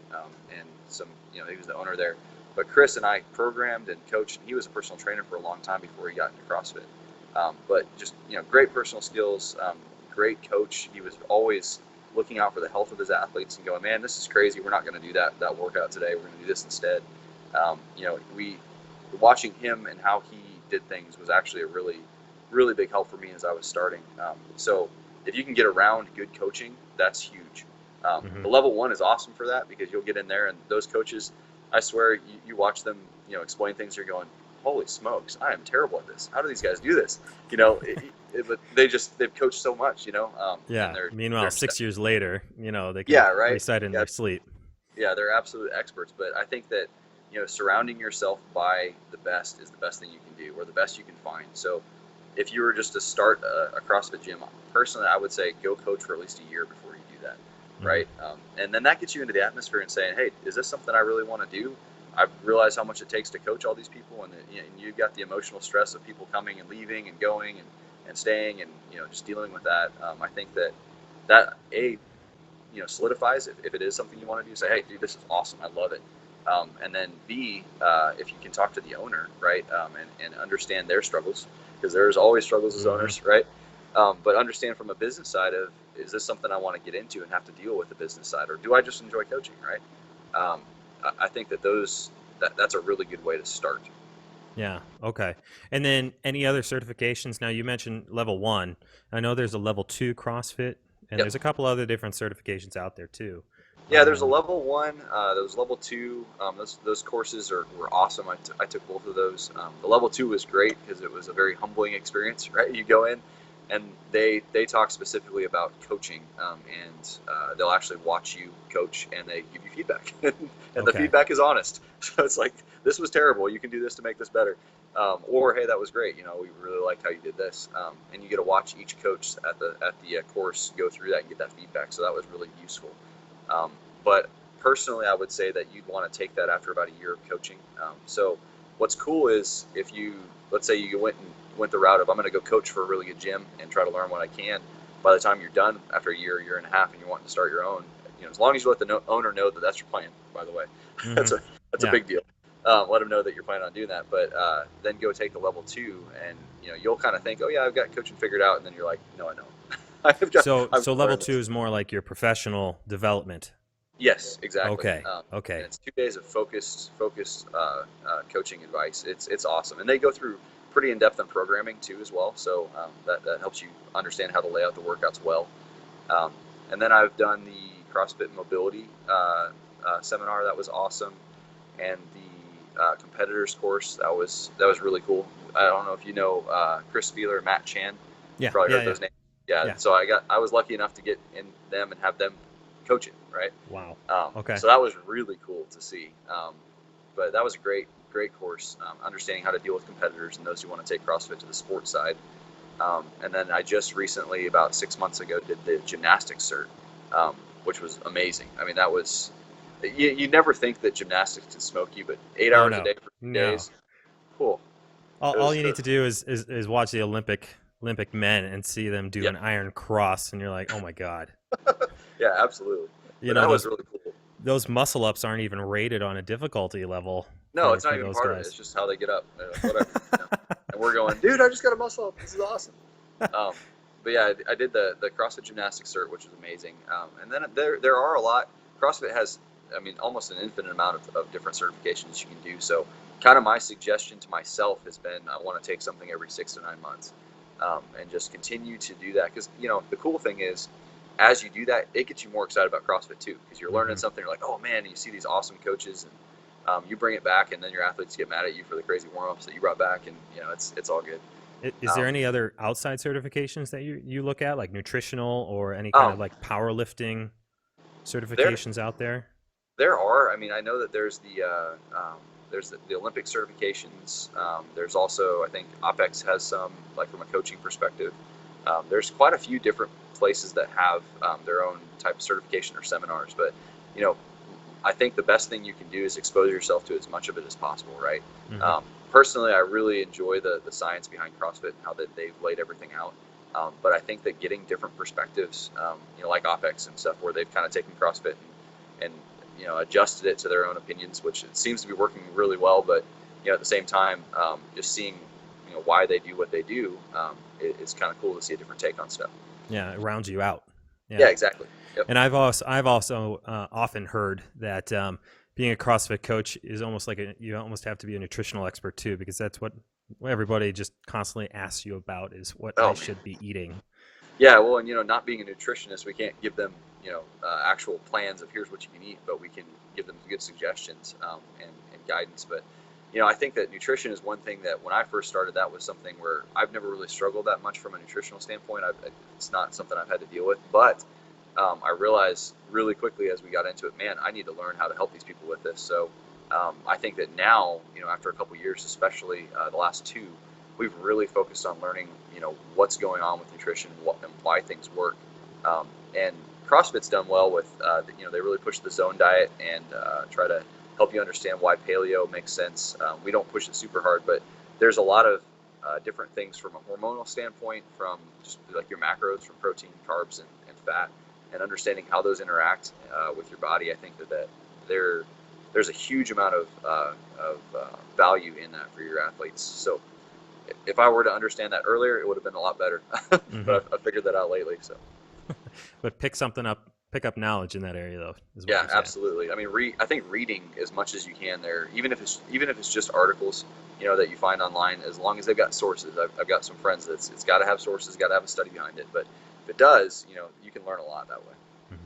and some, he was the owner there. But Chris and I programmed and coached, and he was a personal trainer for a long time before he got into CrossFit. But just, great personal skills, great coach. He was always looking out for the health of his athletes and going, man, this is crazy. We're not going to do that workout today. We're going to do this instead. We watching him and how he did things was actually a really, really big help for me as I was starting. So if you can get around good coaching, that's huge. The level 1 is awesome for that because you'll get in there and those coaches, I swear, you watch them, explain things. You're going, holy smokes, I am terrible at this. How do these guys do this? But they've coached so much, Yeah. Meanwhile, 6 years later, they can recite in their sleep. Yeah, they're absolute experts. But I think that, surrounding yourself by the best is the best thing you can do, or the best you can find. So if you were just to start a CrossFit gym, personally, I would say go coach for at least a year before you do that, right? And then that gets you into the atmosphere and saying, hey, is this something I really want to do? I've realized how much it takes to coach all these people, and you've got the emotional stress of people coming and leaving and going and staying and, just dealing with that. I think that solidifies if it is something you want to do, say, hey, dude, this is awesome. I love it. And then B, if you can talk to the owner, right, and understand their struggles, because there's always struggles as owners, right? But understand from a business side of, is this something I want to get into and have to deal with the business side, or do I just enjoy coaching, right? I think that's a really good way to start. Yeah. Okay. And then any other certifications? Now you mentioned level 1. I know there's a level 2 CrossFit, and there's a couple other different certifications out there too. Yeah, there's a level 1. There's level 2. Those courses were awesome. I took both of those. The level 2 was great because it was a very humbling experience, right? You go in, and they talk specifically about coaching, and they'll actually watch you coach, and they give you feedback, and the feedback is honest. So it's like, this was terrible. You can do this to make this better, or hey, that was great. We really liked how you did this, and you get to watch each coach at the course go through that and get that feedback. So that was really useful. But personally, I would say that you'd want to take that after about a year of coaching. So what's cool is if let's say you went the route of, I'm going to go coach for a really good gym and try to learn what I can. By the time you're done after a year and a half, and you're wanting to start your own, as long as you let the owner know that that's your plan, by the way, that's a big deal. Let them know that you're planning on doing that. But then go take the level 2, and you'll kind of think, oh yeah, I've got coaching figured out, and then you're like, no, I don't. So level 2 is more like your professional development. Yes, exactly. Okay. And it's 2 days of focused coaching advice. It's awesome, and they go through pretty in-depth on programming too as well. So that helps you understand how to lay out the workouts well. And then I've done the CrossFit Mobility seminar. That was awesome. And the competitors course, that was really cool. I don't know if you know Chris Spieler, Matt Chan. Yeah. Probably heard those names. Yeah. So I was lucky enough to get in them and have them coach it, right? Wow. Okay. So that was really cool to see. But that was a great course, understanding how to deal with competitors and those who want to take CrossFit to the sports side. And then I just recently, about 6 months ago, did the gymnastics cert, which was amazing. I mean, that was, you never think that gymnastics can smoke you, but 8 hours a day for 2 days, cool. All you need to do is watch the Olympic men and see them do an iron cross, and you're like, oh my God. Yeah, absolutely. That was really cool. Those muscle ups aren't even rated on a difficulty level. No, it's not even part of it. It's just how they get up. Whatever. And we're going, dude, I just got a muscle up. This is awesome. But yeah, I did the CrossFit Gymnastics cert, which was amazing. And then there are a lot. CrossFit has, I mean, almost an infinite amount of different certifications you can do. So kind of my suggestion to myself has been, I want to take something every 6 to 9 months, and just continue to do that. Because, the cool thing is, as you do that, it gets you more excited about CrossFit too, because you're learning something. You're like, oh man, and you see these awesome coaches, and you bring it back, and then your athletes get mad at you for the crazy warm-ups that you brought back, and it's all good. Is there any other outside certifications that you look at, like nutritional or any kind of like powerlifting certifications out there? There are. I mean, I know that there's the Olympic certifications. There's also, I think OPEX has some, like from a coaching perspective. There's quite a few different places that have their own type of certification or seminars, but I think the best thing you can do is expose yourself to as much of it as possible, right? Mm-hmm. Personally, I really enjoy the science behind CrossFit and how that they've laid everything out. But I think that getting different perspectives, like OPEX and stuff, where they've kind of taken CrossFit and adjusted it to their own opinions, which it seems to be working really well. But at the same time, just seeing why they do what they do, it's kind of cool to see a different take on stuff. Yeah, it rounds you out. Yeah, exactly. Yep. And I've also often heard that being a CrossFit coach is almost like you almost have to be a nutritional expert too, because that's what everybody just constantly asks you about, is what I should be eating. Yeah, well, and not being a nutritionist, we can't give them actual plans of here's what you can eat, but we can give them good suggestions and guidance. But I think that nutrition is one thing that when I first started, that was something where I've never really struggled that much from a nutritional standpoint. It's not something I've had to deal with, but I realized really quickly as we got into it, man, I need to learn how to help these people with this. So I think that now, after a couple years, especially the last 2, we've really focused on learning, what's going on with nutrition, and why things work. And CrossFit's done well with, they really push the zone diet and try to help you understand why paleo makes sense. We don't push it super hard, but there's a lot of different things from a hormonal standpoint, from just like your macros, from protein, carbs, and fat, and understanding how those interact with your body. I think that there's a huge amount of value in that for your athletes. So if I were to understand that earlier, it would have been a lot better. But I figured that out lately. So, but pick up knowledge in that area, though. Yeah, absolutely. I mean, I think reading as much as you can there, even if it's just articles, that you find online, as long as they've got sources. I've got some friends that it's got to have sources, got to have a study behind it. But if it does, you can learn a lot that way.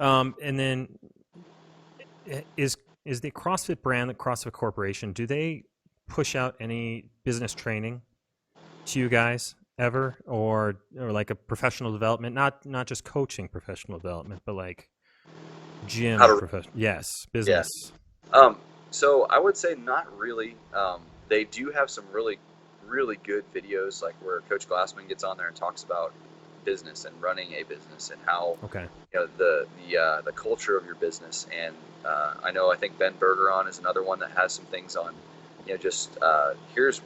Mm-hmm. And then is the CrossFit brand, the CrossFit Corporation, do they push out any business training to you guys ever, or like a professional development, not just coaching professional development, but like gym business? Yeah. So I would say not really. They do have some really, really good videos, like where Coach Glassman gets on there and talks about business and running a business and how the culture of your business. And I think Ben Bergeron is another one that has some things on here's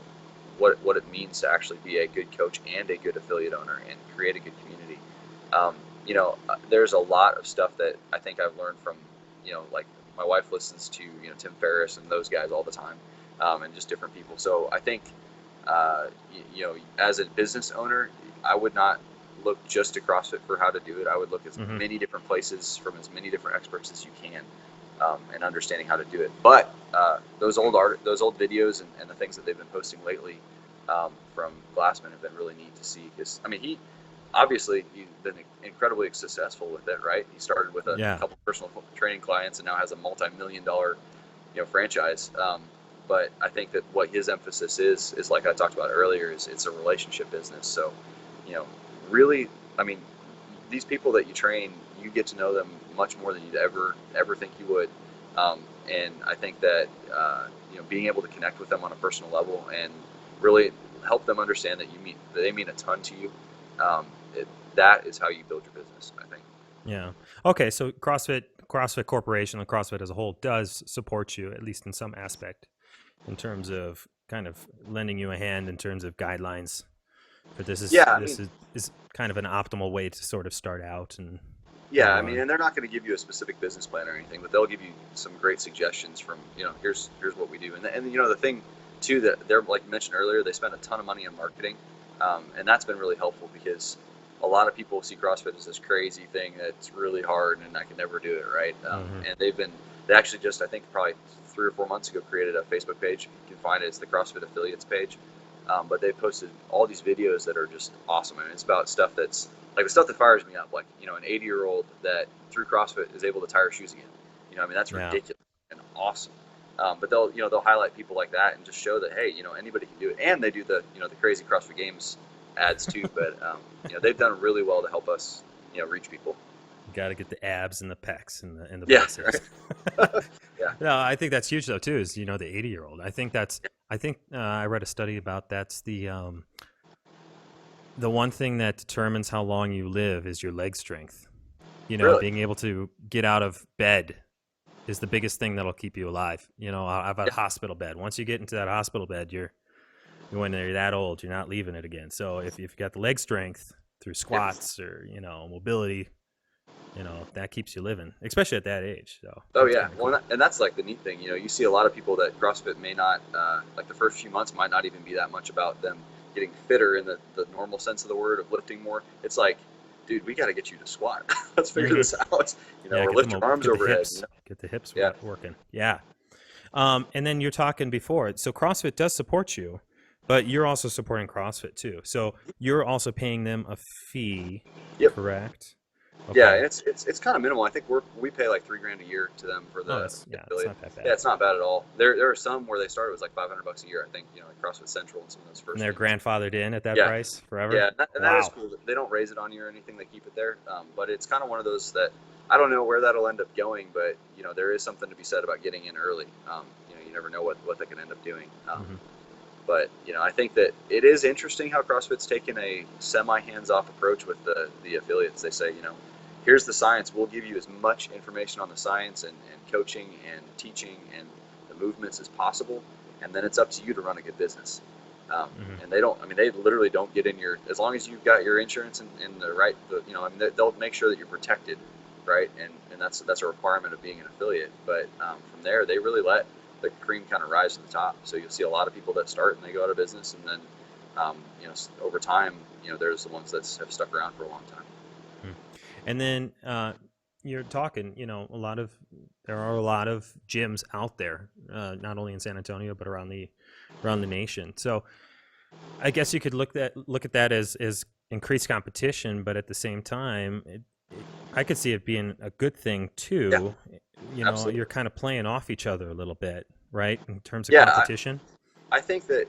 what it means to actually be a good coach and a good affiliate owner and create a good community. There's a lot of stuff that I think I've learned from like my wife listens to Tim Ferriss and those guys all the time, and just different people. So I think as a business owner, I would not look just to CrossFit for how to do it. I would look at many different places from as many different experts as you can, and understanding how to do it. But those old videos and the things that they've been posting lately, from Glassman have been really neat to see. Because I mean, he's been incredibly successful with it, right? He started with a Yeah. couple personal training clients and now has a multi-million-dollar, franchise. But I think that what his emphasis is like I talked about earlier, is it's a relationship business. So, you know, really, I mean, these people that you train, you get to know them much more than you'd ever think you would. And I think that being able to connect with them on a personal level and really help them understand that they mean a ton to you. That is how you build your business, I think. Yeah. Okay. So CrossFit Corporation, and CrossFit as a whole, does support you, at least in some aspect, in terms of kind of lending you a hand in terms of guidelines. But Yeah, I this mean, is kind of an optimal way to sort of start out and yeah, move I mean, on. and they're not going to give you a specific business plan or anything, but they'll give you some great suggestions from, here's what we do. And the thing too, that they're, like you mentioned earlier, they spend a ton of money on marketing. And that's been really helpful because a lot of people see CrossFit as this crazy thing that's really hard and I can never do it, right? Mm-hmm. And they actually just, I think probably 3 or 4 months ago, created a Facebook page. You can find it. It's the CrossFit Affiliates page. But they posted all these videos that are just awesome. I mean, it's about stuff that's like the stuff that fires me up, like, an 80-year-old that through CrossFit is able to tie her shoes again. I mean, that's Yeah. ridiculous and awesome. But they'll highlight people like that and just show that, hey, anybody can do it. And they do the crazy CrossFit Games ads too. But they've done really well to help us reach people. You got to get the abs and the pecs and the Yeah, biceps. right. Yeah. No, I think that's huge though too. Is the 80-year-old. I think I read a study about that's the one thing that determines how long you live is your leg strength. Really? Being able to get out of bed is the biggest thing that'll keep you alive. I've had a Yeah. hospital bed. Once you get into that hospital bed, when you're that old, you're not leaving it again. So if you've got the leg strength through squats or mobility, that keeps you living, especially at that age. So Oh that's yeah, kinda well, cool. and that's like the neat thing. You see a lot of people that CrossFit may not like the first few months might not even be that much about them getting fitter in the normal sense of the word of lifting more. It's like, dude, we got to get you to squat. Let's figure Mhm. this out. Yeah, Or lift your arms get the overhead. hips, get the hips Yeah. working. Yeah. And then you're talking before, so CrossFit does support you, but you're also supporting CrossFit too. So you're also paying them a fee, Yep. correct? Yeah, Okay. and it's kind of minimal. I think we pay like $3,000 a year to them for Oh, the it's affiliate. not that Yeah, bad. it's not bad at all. There are some where they started it was like $500 a year. I think like CrossFit Central and some of those And first they're ones. grandfathered in at that Yeah, price forever. yeah, and that is Wow. cool. They don't raise it on you or anything. They keep it there. But it's kind of one of those that I don't know where that'll end up going, but there is something to be said about getting in early. You never know what they can end up doing. Hmm. But I think that it is interesting how CrossFit's taken a semi hands-off approach with the affiliates. They say, here's the science. We'll give you as much information on the science and coaching and teaching and the movements as possible, and then it's up to you to run a good business. Hmm. And they don't. I mean, they literally don't get in your. As long as you've got your insurance and the right. I mean, they'll make sure that you're protected, right? And that's a requirement of being an affiliate. But from there, they really let the cream kind of rise to the top. So you'll see a lot of people that start and they go out of business, and then over time, there's the ones that have stuck around for a long time. And then you're talking, there are a lot of gyms out there, not only in San Antonio but around the nation. So I guess you could look at that as increased competition, but at the same time, I could see it being a good thing too. Yeah, absolutely. You're kind of playing off each other a little bit, right? In terms of Yeah, competition. I think that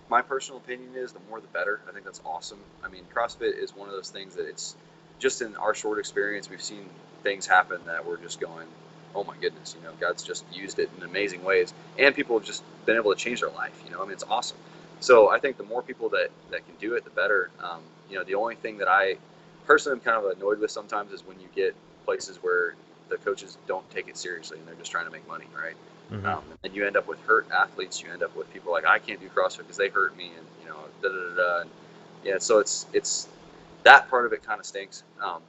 my personal opinion is the more the better. I think that's awesome. I mean, CrossFit is one of those things that it's just in our short experience, we've seen things happen that we're just going, oh my goodness, God's just used it in amazing ways, and people have just been able to change their life. I mean, it's awesome. So I think the more people that can do it, the better. The only thing that I personally am kind of annoyed with sometimes is when you get places where the coaches don't take it seriously and they're just trying to make money, right? Mm-hmm. And you end up with hurt athletes. You end up with people like, I can't do CrossFit because they hurt me, and da da da da. And, yeah, so it's that part of it kind of stinks.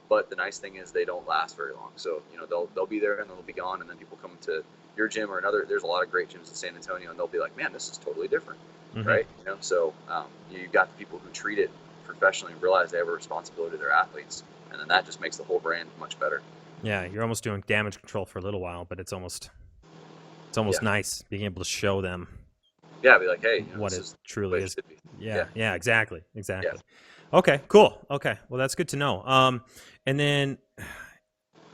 But the nice thing is they don't last very long. So they'll be there and they'll be gone, and then people come to your gym or another. There's a lot of great gyms in San Antonio, and they'll be like, man, this is totally different, Mm-hmm. right? So you've got the people who treat it professionally and realize they have a responsibility to their athletes, and then that just makes the whole brand much better. Yeah, you're almost doing damage control for a little while, but it's almost Yeah. nice being able to show them yeah, be like, hey, what this it is the truly way it is. should be. Yeah, exactly. Yeah. Okay, cool. Okay, well, that's good to know. And then,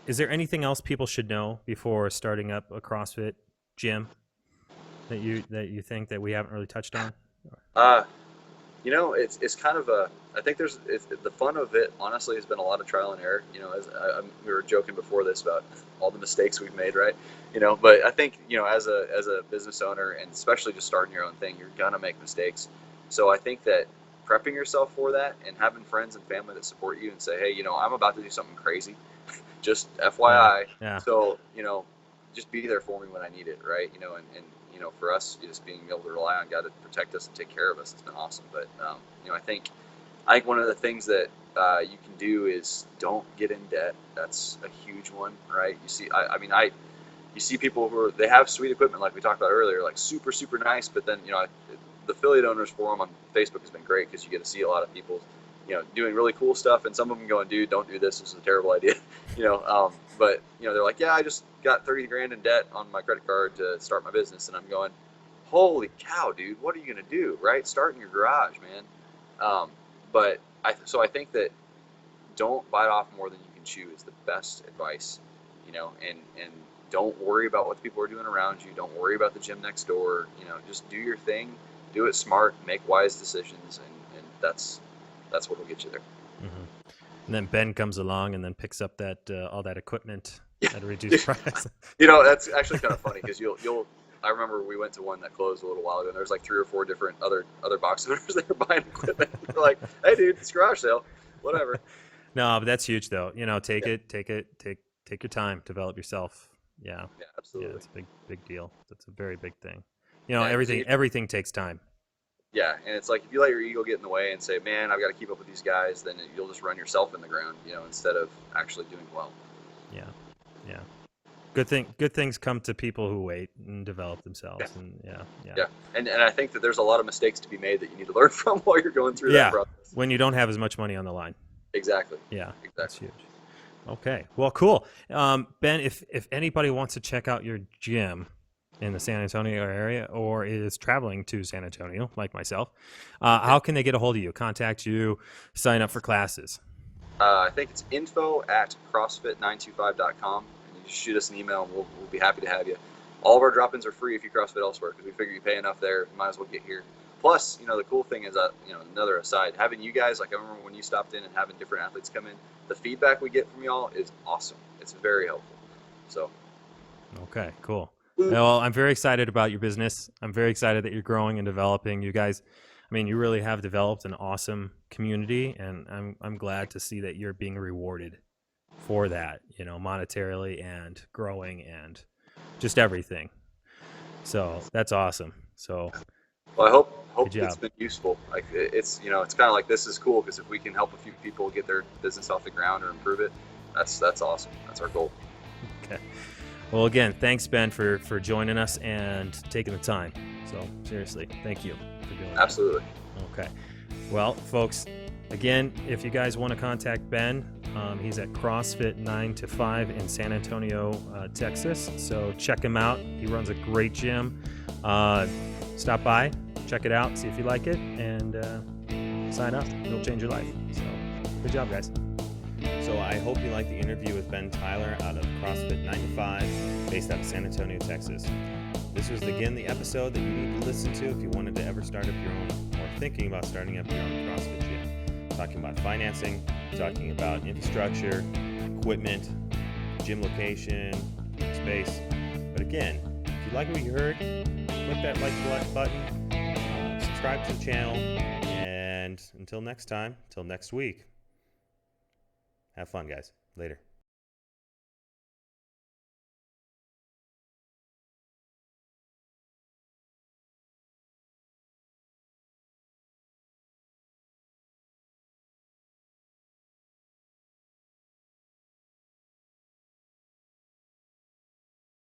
is there anything else people should know before starting up a CrossFit gym that you think that we haven't really touched on? It's kind of I think the fun of it, honestly, has been a lot of trial and error. As we were joking before this about all the mistakes we've made, right? But I think, as a business owner, and especially just starting your own thing, you're going to make mistakes. So I think that prepping yourself for that and having friends and family that support you and say, hey, I'm about to do something crazy, just FYI. Yeah. So, just be there for me when I need it, right? And for us, just being able to rely on God to protect us and take care of us has been awesome. But, I think one of the things that you can do is don't get in debt. That's a huge one, right? You see, you see people they have sweet equipment like we talked about earlier, like super, super nice, but then, the affiliate owners forum on Facebook has been great because you get to see a lot of people, doing really cool stuff, and some of them going, dude, don't do this. This is a terrible idea, but, they're like, yeah, I just got 30 grand in debt on my credit card to start my business. And I'm going, holy cow, dude, what are you going to do, right? Start in your garage, man. But I think that don't bite off more than you can chew is the best advice, and don't worry about what the people are doing around you. Don't worry about the gym next door. Just do your thing, do it smart, make wise decisions, and that's what will get you there. Mm-hmm. And then Ben comes along and then picks up that all that equipment at a reduced price. That's actually kind of funny because I remember we went to one that closed a little while ago, and there's like 3 or 4 different other box owners that are buying equipment. They're like, hey, dude, it's garage sale, whatever. No, but that's huge though. Take your time, develop yourself. Yeah, absolutely. Yeah, it's a big deal. That's a very big thing. Yeah, everything takes time. Yeah, and it's like if you let your ego get in the way and say, man, I've got to keep up with these guys, then you'll just run yourself in the ground, instead of actually doing well. Yeah. Good things come to people who wait and develop themselves. Yeah. And yeah. And I think that there's a lot of mistakes to be made that you need to learn from while you're going through that process. When you don't have as much money on the line. Exactly. Yeah, exactly. That's huge. Okay, well, cool. Ben, if anybody wants to check out your gym in the San Antonio area or is traveling to San Antonio, like myself, how can they get a hold of you, contact you, sign up for classes? I think it's info@crossfit925.com. And you just shoot us an email and we'll be happy to have you. All of our drop-ins are free if you CrossFit elsewhere because we figure you pay enough there, you might as well get here. Plus, the cool thing is that, another aside, having you guys, like I remember when you stopped in and having different athletes come in, the feedback we get from y'all is awesome. It's very helpful. So. Okay, cool. Well, I'm very excited about your business. I'm very excited that you're growing and developing. You guys, you really have developed an awesome community, and I'm glad to see that you're being rewarded for that, monetarily and growing and just everything. So that's awesome. So. Well, I hope it's been useful. Like it's kind of like this is cool because if we can help a few people get their business off the ground or improve it, that's awesome. That's our goal. Okay. Well, again, thanks, Ben, for joining us and taking the time. So seriously, thank you for doing that. Absolutely. Okay. Well, folks, again, if you guys want to contact Ben, he's at CrossFit 9 to 5 in San Antonio, Texas. So check him out. He runs a great gym. Stop by, check it out, see if you like it, and sign up. It'll change your life. So good job, guys. So I hope you liked the interview with Ben Tailor out of CrossFit 9 to 5, based out of San Antonio, Texas. This was, again, the episode that you need to listen to if you wanted to ever start up your own, or thinking about starting up your own CrossFit gym. Talking about financing, talking about infrastructure, equipment, gym location, space. But again, if you like what you heard, click that like button, subscribe to the channel, and until next time, till next week, have fun, guys. Later.